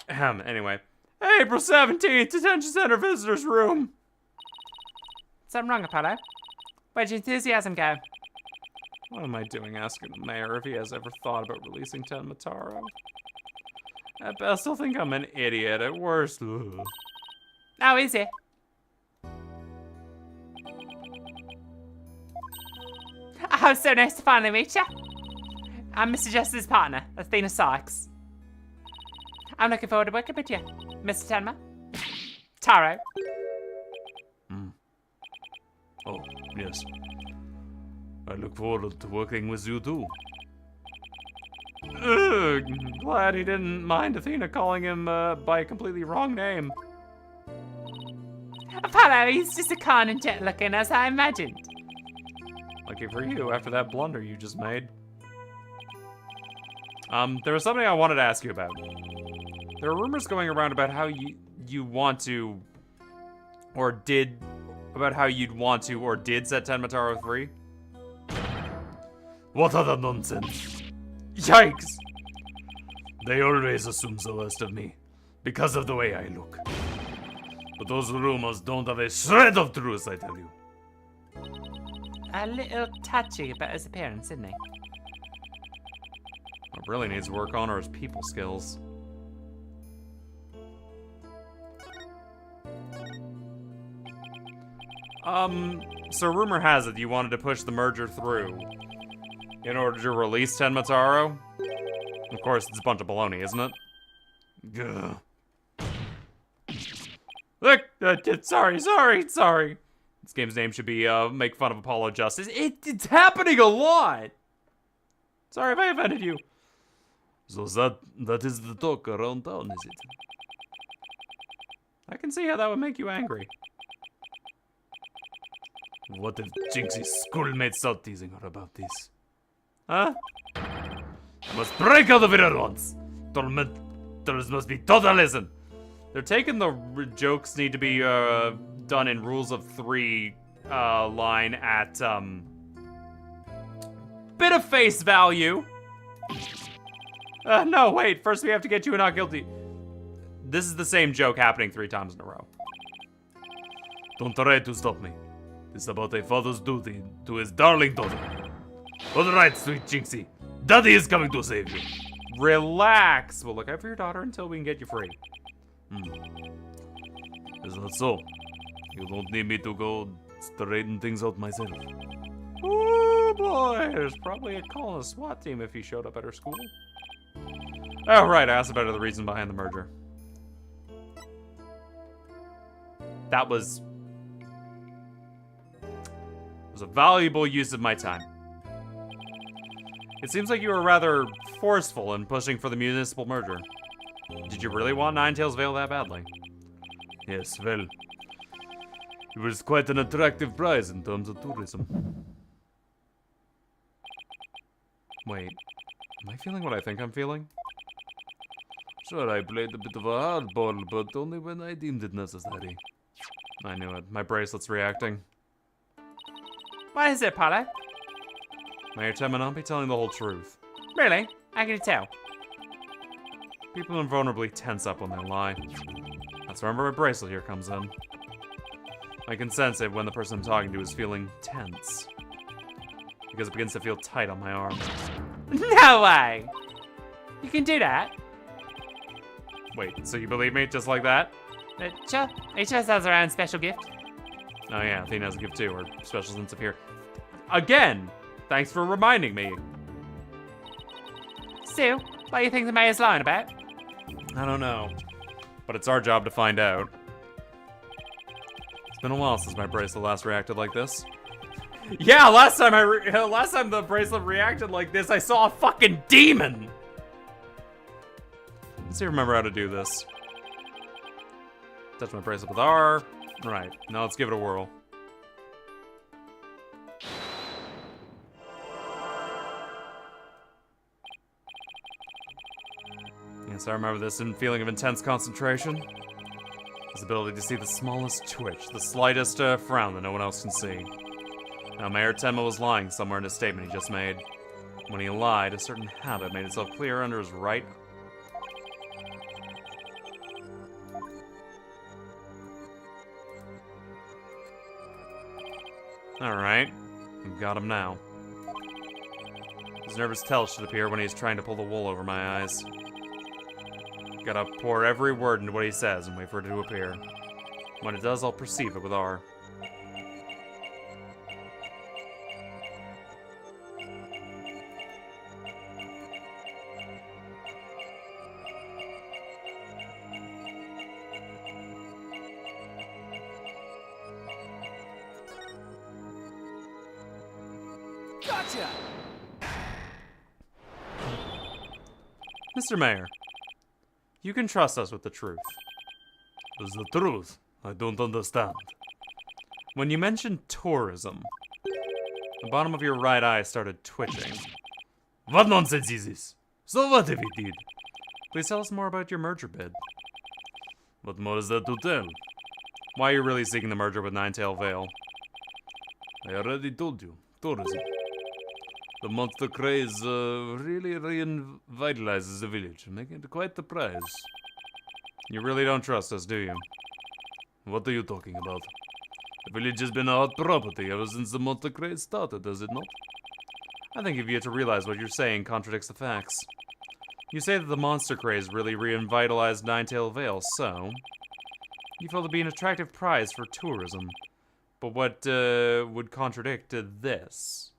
Anyway. April 17th, detention center visitors room. Something wrong, Apollo? Where'd your enthusiasm go? What am I doing asking the mayor if he has ever thought about releasing Tenmatara? At best, I'll think I'm an idiot. At worst, ugh. Oh, is he? Oh, so nice to finally meet you. I'm Mr. Justice's partner, Athena Sykes. I'm looking forward to working with you, Mr. Tenma. Taro. Oh, yes. I look forward to working with you too. Ugh, glad he didn't mind Athena calling him by a completely wrong name. Apollo, he's just a kind and gentle looking as I imagined. Lucky for you, after that blunder you just made. There was something I wanted to ask you about. There are rumors going around about how you want to, or did, about how you'd want to, or did set Tenmataro 3. What other nonsense? Yikes! They always assume the worst of me, because of the way I look. But those rumors don't have a shred of truth, I tell you. A little touchy about his appearance, isn't he? What really needs work on are his people skills. So rumor has it you wanted to push the merger through in order to release Tenmataro? Of course, it's a bunch of baloney, isn't it? Gah. Look, sorry. This game's name should be Make Fun of Apollo Justice. It's happening a lot! Sorry if I offended you. So that is the talk around town, is it? I can see how that would make you angry. What if Jinxie's schoolmates start teasing her about this? Huh? Must break out of it at once. Tormentors must be taught a lesson. They're taking the jokes need to be done in rules of 3 line at bit of face value. No, wait. First we have to get you a not guilty. This is the same joke happening 3 times in a row. Don't try to stop me. This is about a father's duty to his darling daughter. All right, sweet Jinxie. Daddy is coming to save you. Relax. We'll look out for your daughter until we can get you free. Is that so? You don't need me to go straighten things out myself. Oh boy, there's probably a call on a SWAT team if he showed up at her school. Oh right, I asked about the reason behind the merger. That was a valuable use of my time. It seems like you were rather forceful in pushing for the municipal merger. Did you really want Ninetales Vale that badly? Yes, well, it was quite an attractive prize in terms of tourism. Wait, am I feeling what I think I'm feeling? Sure, I played a bit of a hardball, but only when I deemed it necessary. I knew it. My bracelet's reacting. What is it, Apollo? Mayor Tem may not be telling the whole truth. Really? How can you tell? People invulnerably tense up when they lie. That's where my bracelet here comes in. I can sense it when the person I'm talking to is feeling tense. Because it begins to feel tight on my arm. No way! You can do that? Wait, so you believe me just like that? Sure. Each of us has our own special gift. Oh yeah, Athena has a gift too, or special sense of here. Again! Thanks for reminding me. Still, what do you think the mayor's lying about? I don't know. But it's our job to find out. It's been a while since my bracelet last reacted like this. Yeah, last time the bracelet reacted like this, I saw a fucking demon! Let's see if I remember how to do this. Touch my bracelet with R. Right, now let's give it a whirl. Yes, I remember this feeling of intense concentration. His ability to see the smallest twitch, the slightest frown that no one else can see. Now, Mayor Tenma was lying somewhere in his statement he just made. When he lied, a certain habit made itself clear under his right. Alright, we've got him now. His nervous tell should appear when he's trying to pull the wool over my eyes. Gotta pour every word into what he says and wait for it to appear. When it does, I'll perceive it with R. Gotcha! Mr. Mayor, you can trust us with the truth. Is the truth? I don't understand. When you mention tourism, The bottom of your right eye started twitching. What nonsense is this? So what if he did? Please tell us more about your merger bid. What more is there to tell? Why are you really seeking the merger with Ninetail Vale? I already told you. Tourism. The monster craze really revitalizes the village, making it quite the prize. You really don't trust us, do you? What are you talking about? The village has been a hot property ever since the monster craze started, does it not? I think if you to realize what you're saying contradicts the facts. You say that the monster craze really revitalized Ninetail Vale, so you feel to be an attractive prize for tourism. But what would contradict this?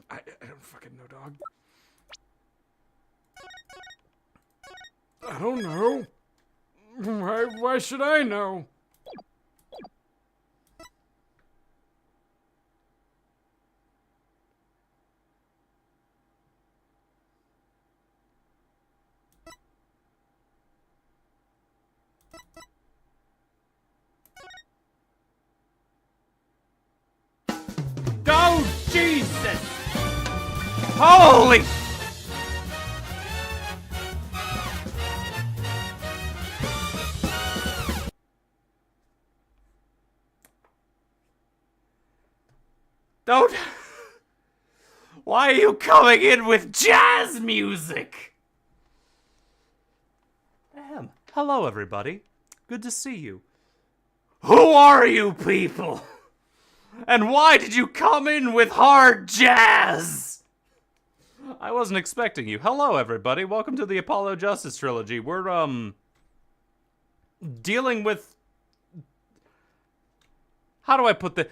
I don't fucking know, dog. I don't know. Why should I know? Oh, Jesus! Holy! Don't... Why are you coming in with jazz music? Hello, everybody. Good to see you. Who are you people? And why did you come in with hard jazz? I wasn't expecting you. Hello, everybody. Welcome to the Apollo Justice Trilogy. We're, dealing with... How do I put the...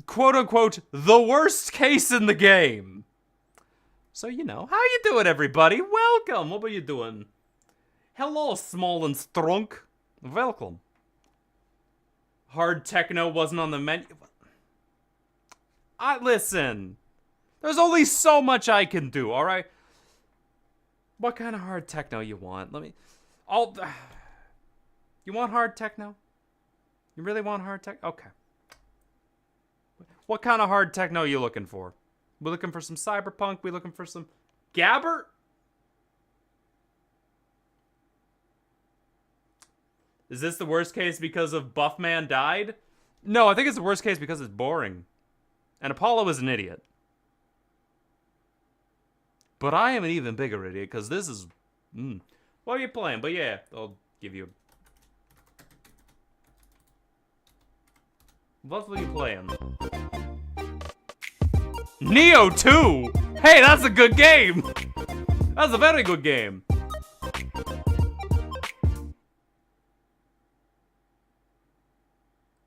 quote-unquote, the worst case in the game. So, you know, how you doing, everybody? Welcome. What were you doing? Hello, small and strong. Welcome. Hard techno wasn't on the menu. Listen. There's only so much I can do, alright? What kind of hard techno you want? You want hard techno? You really want hard techno? Okay. What kind of hard techno you looking for? We looking for some cyberpunk? We looking for some Gabbert? Is this the worst case because of Buffman died? No, I think it's the worst case because it's boring. And Apollo is an idiot. But I am an even bigger idiot, because this is... What are you playing? But yeah, I'll give you... What were you playing? Neo 2! Hey, that's a good game! That's a very good game.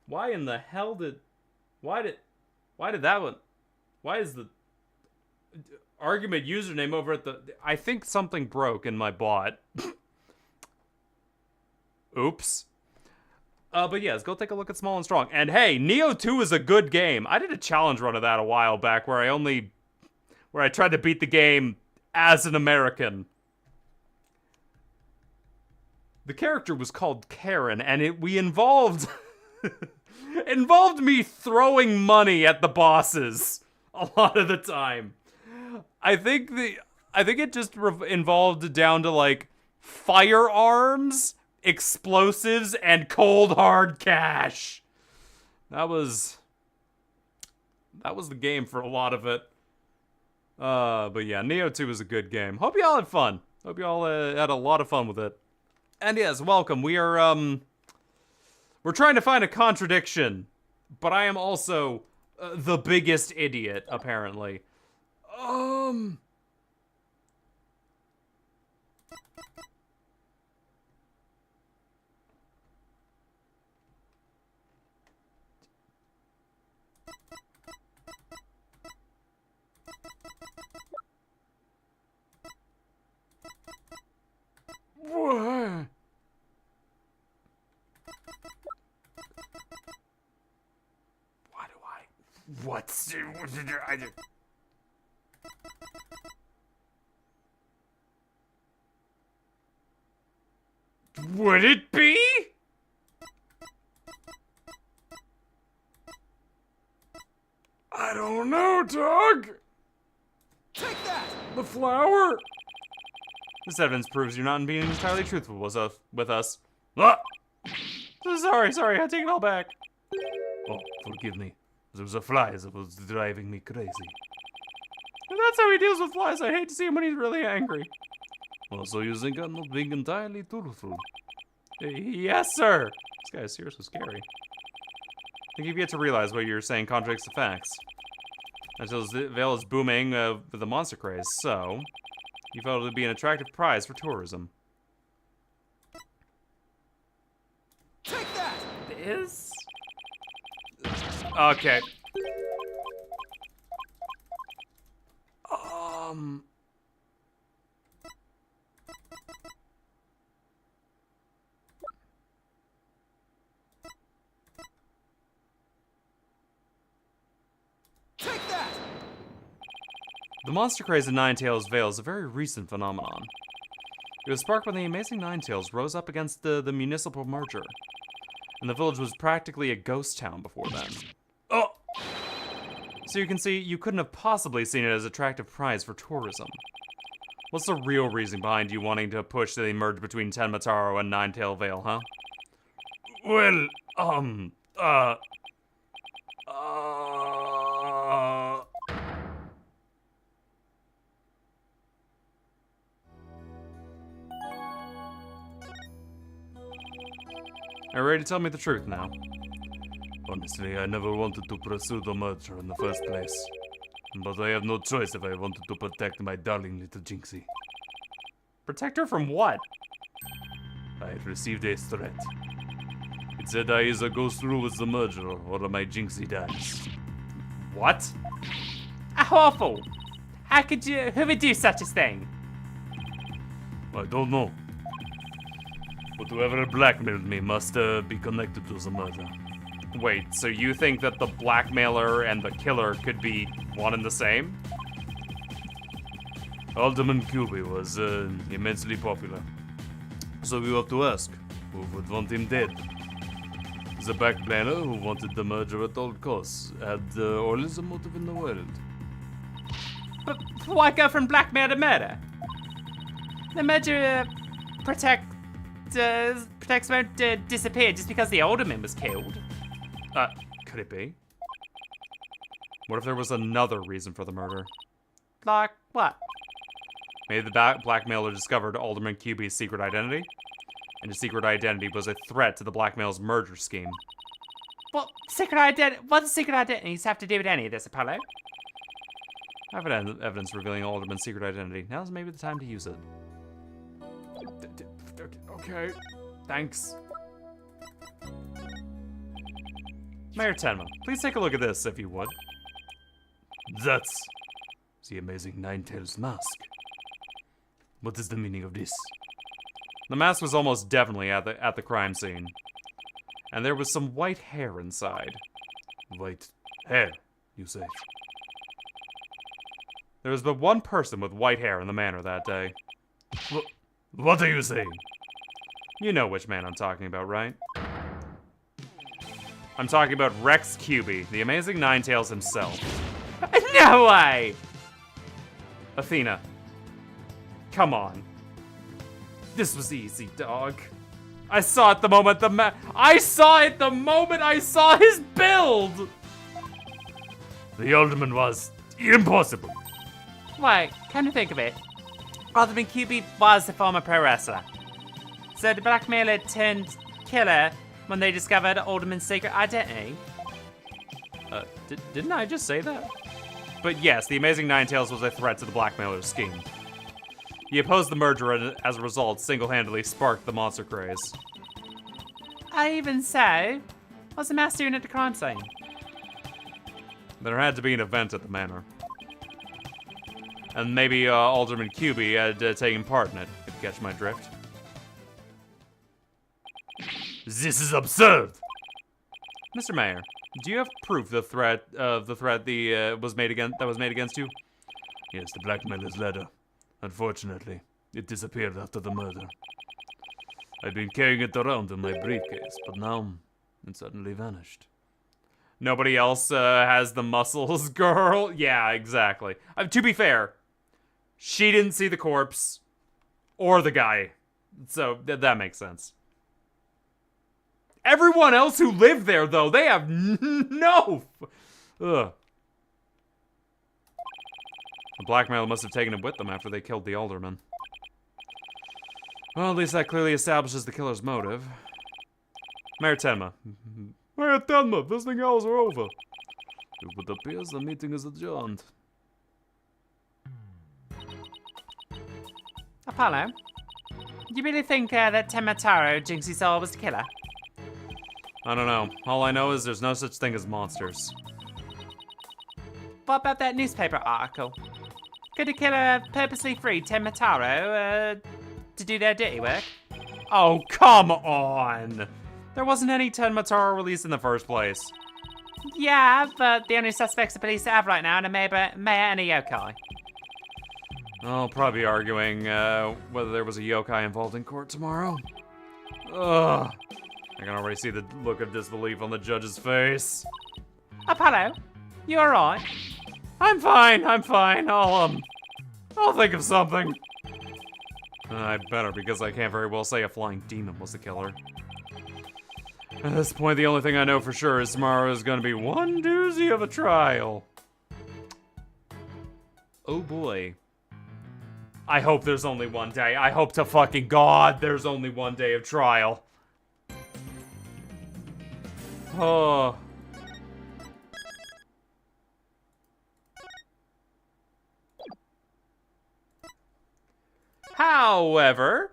Why in the hell did... Why did that one... Why is the... argument username over at the... I think something broke in my bot. Oops. But yes, go take a look at Small and Strong. And hey, Neo 2 is a good game. I did a challenge run of that a while back where I tried to beat the game as an American. The character was called Karen, and we involved... involved me throwing money at the bosses a lot of the time. I think it just involved down to like firearms, explosives, and cold hard cash. That was the game for a lot of it. But yeah, Neo 2 is a good game. Hope y'all had fun. Hope y'all had a lot of fun with it. And yes, welcome. We are we're trying to find a contradiction, but I am also the biggest idiot apparently. What? What? Would it be? I don't know, dog. Take that. The flower. This evidence proves you're not being entirely truthful with us. Ah! Sorry, I take it all back. Oh, forgive me. There was a fly that was driving me crazy. And that's how he deals with flies. I hate to see him when he's really angry. Also, you think I'm not being entirely truthful? Yes, sir. This guy is seriously scary. I think you've yet to realize what you're saying contradicts the facts. Until Vale is booming with the monster craze, so you felt it would be an attractive prize for tourism. Take that. This? Okay. Take that. The monster craze in Ninetales Vale is a very recent phenomenon. It was sparked when the Amazing Ninetales rose up against the municipal merger, and the village was practically a ghost town before then. Oh! So you can see, you couldn't have possibly seen it as an attractive prize for tourism. What's the real reason behind you wanting to push the merge between Tenmataro and Ninetale Vale, huh? Well, Are you ready to tell me the truth now? honestly, I never wanted to pursue the merger in the first place. But I have no choice if I wanted to protect my darling little Jinxie. Protect her from what? I received a threat. It said I either go through with the merger or my Jinxie dies. What? How awful! How could you? Who would do such a thing? I don't know. But whoever blackmailed me must be connected to the murder. Wait, so you think that the blackmailer and the killer could be one and the same? Alderman Cuby was immensely popular. So we have to ask, who would want him dead? The blackmailer who wanted the merger at all costs had all the motive in the world. But why go from blackmail to murder? The merger protects won't disappear just because the alderman was killed. Could it be? What if there was another reason for the murder? Like what? Maybe the blackmailer discovered Alderman Cuby's secret identity, and his secret identity was a threat to the blackmailer's merger scheme. What secret identity? What does secret identities have to do with any of this, Apollo? I have evidence revealing Alderman's secret identity. Now's maybe the time to use it. Okay. Thanks. Mayor Tenma, please take a look at this, if you would. That's the amazing Ninetales mask. What is the meaning of this? The mask was almost definitely at the crime scene. And there was some white hair inside. White hair, you say? There was but one person with white hair in the manor that day. What are you saying? You know which man I'm talking about, right? I'm talking about Rex Cuby, the amazing Ninetales himself. No way! Athena. Come on. This was easy, dog. I saw it the moment I saw it the moment I saw his build! The alderman was impossible. Wait, come to think of it, Alderman Cuby was a former pro wrestler. So the blackmailer turned killer when they discovered Alderman's secret identity. Didn't I just say that? But yes, the Amazing Ninetales was a threat to the blackmailer's scheme. He opposed the merger and, as a result, single-handedly sparked the monster craze. Even so, what's the mask doing at the crime scene? There had to be an event at the manor. And maybe Alderman Cuby had taken part in it, if you catch my drift. This is absurd. Mr. Mayor, Do you have proof the threat was made against you? Yes, the blackmailer's letter. Unfortunately, it disappeared after the murder. I'd been carrying it around in my briefcase, but now it suddenly vanished. Nobody else has the muscles, girl. Yeah, exactly. To be fair, she didn't see the corpse or the guy, so that makes sense. Everyone else who lived there, though, they have no. Ugh. The blackmailer must have taken it with them after they killed the alderman. Well, at least that clearly establishes the killer's motive. Mayor Tenma. Mayor Tenma, visiting hours are over. It appears the meeting is adjourned. Apollo, you really think that Temataro Jinxie saw was the killer? I don't know. All I know is there's no such thing as monsters. What about that newspaper article? Could the killer have purposely freed Temataro to do their dirty work? Oh, come on! There wasn't any Tenmataro released in the first place. Yeah, but the only suspects the police have right now are the mayor and a yokai. I'll probably be arguing whether there was a yokai involved in court tomorrow. Ugh. I can already see the look of disbelief on the judge's face. Apollo, you alright? I'm fine. I'll think of something. I better, because I can't very well say a flying demon was the killer. At this point, the only thing I know for sure is tomorrow is gonna be one doozy of a trial. Oh boy. I hope there's only one day. I hope to fucking God there's only one day of trial. Oh. However,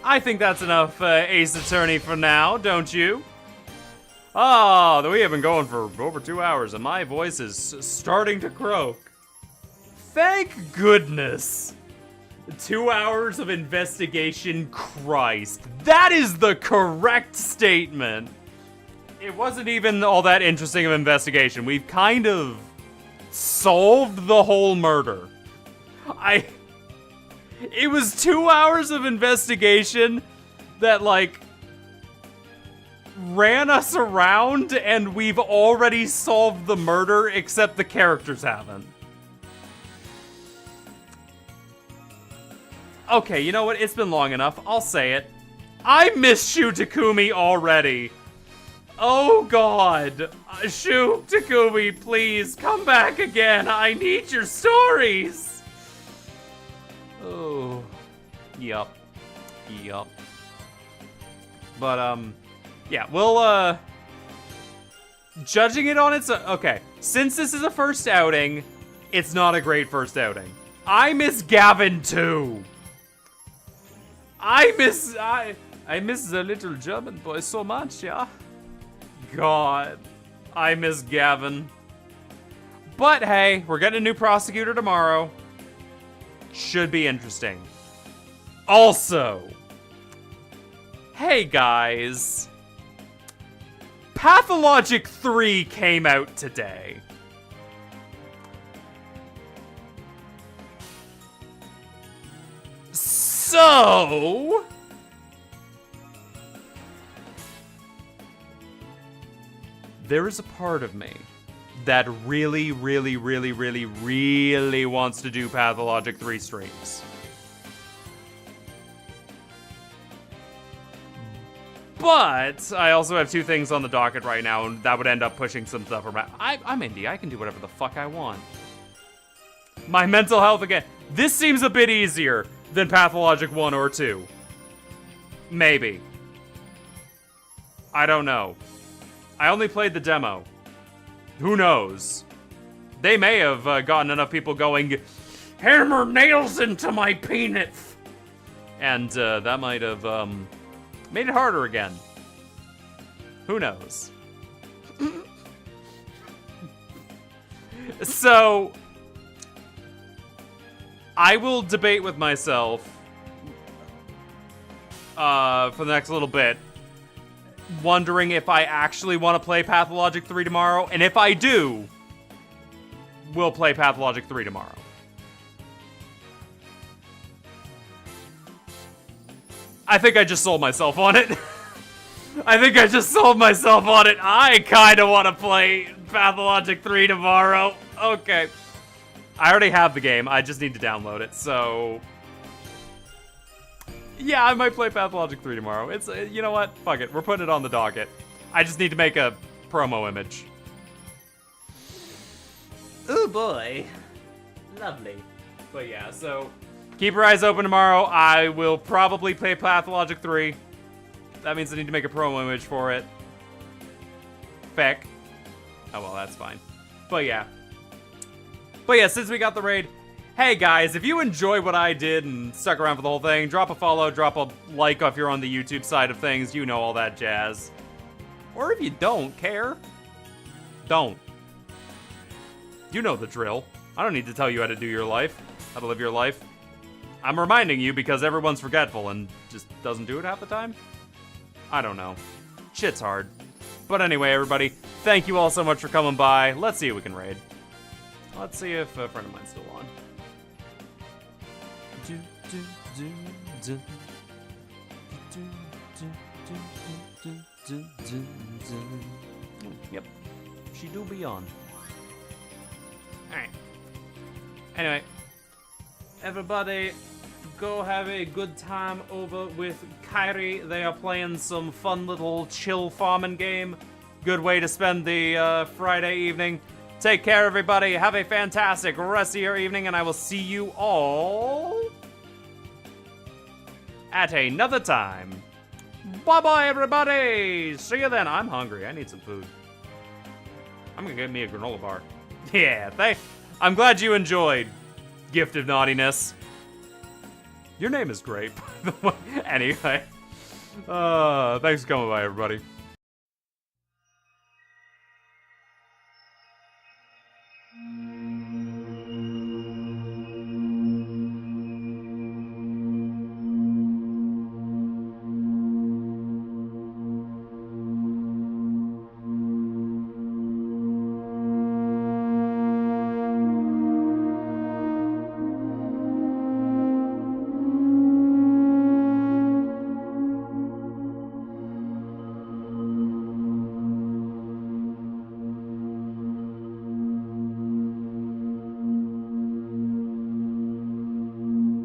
I think that's enough Ace Attorney for now, don't you? Oh, we have been going for over 2 hours and my voice is starting to croak. Thank goodness. 2 hours of investigation, Christ. That is the correct statement. It wasn't even all that interesting of investigation. We've kind of solved the whole murder. It was 2 hours of investigation that, like, ran us around, and we've already solved the murder, except the characters haven't. Okay, you know what? It's been long enough. I'll say it. I miss Shu Takumi already. Oh, God. Shu Takumi, please, come back again. I need your stories. Oh, yup. But, yeah, we'll, judging it on its, okay, since this is a first outing, it's not a great first outing. I miss Gavin, too. I miss the little German boy so much, yeah? God, I miss Gavin. But, hey, we're getting a new prosecutor tomorrow. Should be interesting. Also, hey guys, Pathologic 3 came out today. So, there is a part of me that really wants to do Pathologic 3 streams. But I also have 2 things on the docket right now, and that would end up pushing some stuff around. I'm indie. I can do whatever the fuck I want. My mental health again. This seems a bit easier than Pathologic 1 or 2. Maybe. I don't know. I only played the demo. Who knows? They may have gotten enough people going, hammer nails into my penis! And that might have made it harder again. Who knows? So, I will debate with myself for the next little bit. wondering if I actually want to play Pathologic 3 tomorrow, and if I do, we'll play Pathologic 3 tomorrow. I think I just sold myself on it. I think I just sold myself on it. I kind of want to play Pathologic 3 tomorrow. Okay. I already have the game. I just need to download it, so... Yeah, I might play Pathologic 3 tomorrow. It's, you know what? Fuck it. We're putting it on the docket. I just need to make a promo image. Ooh boy. Lovely. But yeah, so... Keep your eyes open tomorrow. I will probably play Pathologic 3. That means I need to make a promo image for it. Feck. Oh, well, that's fine. But yeah. Since we got the raid, hey guys, if you enjoy what I did and stuck around for the whole thing, drop a follow, drop a like if you're on the YouTube side of things. You know all that jazz. Or if you don't care, don't. You know the drill. I don't need to tell you how to do your life, how to live your life. I'm reminding you because everyone's forgetful and just doesn't do it half the time. I don't know. Shit's hard. But anyway, everybody, thank you all so much for coming by. Let's see if we can raid. Let's see if a friend of mine's still on. Yep. She do be on. Alright. Anyway. Everybody, go have a good time over with Kyrie. They are playing some fun little chill farming game. Good way to spend the Friday evening. Take care, everybody. Have a fantastic rest of your evening, and I will see you all at another time. Bye-bye, everybody. See you then. I'm hungry. I need some food. I'm gonna get me a granola bar. Yeah, I'm glad you enjoyed Gift of Naughtiness. Your name is great, by the way. Anyway, thanks for coming by, everybody.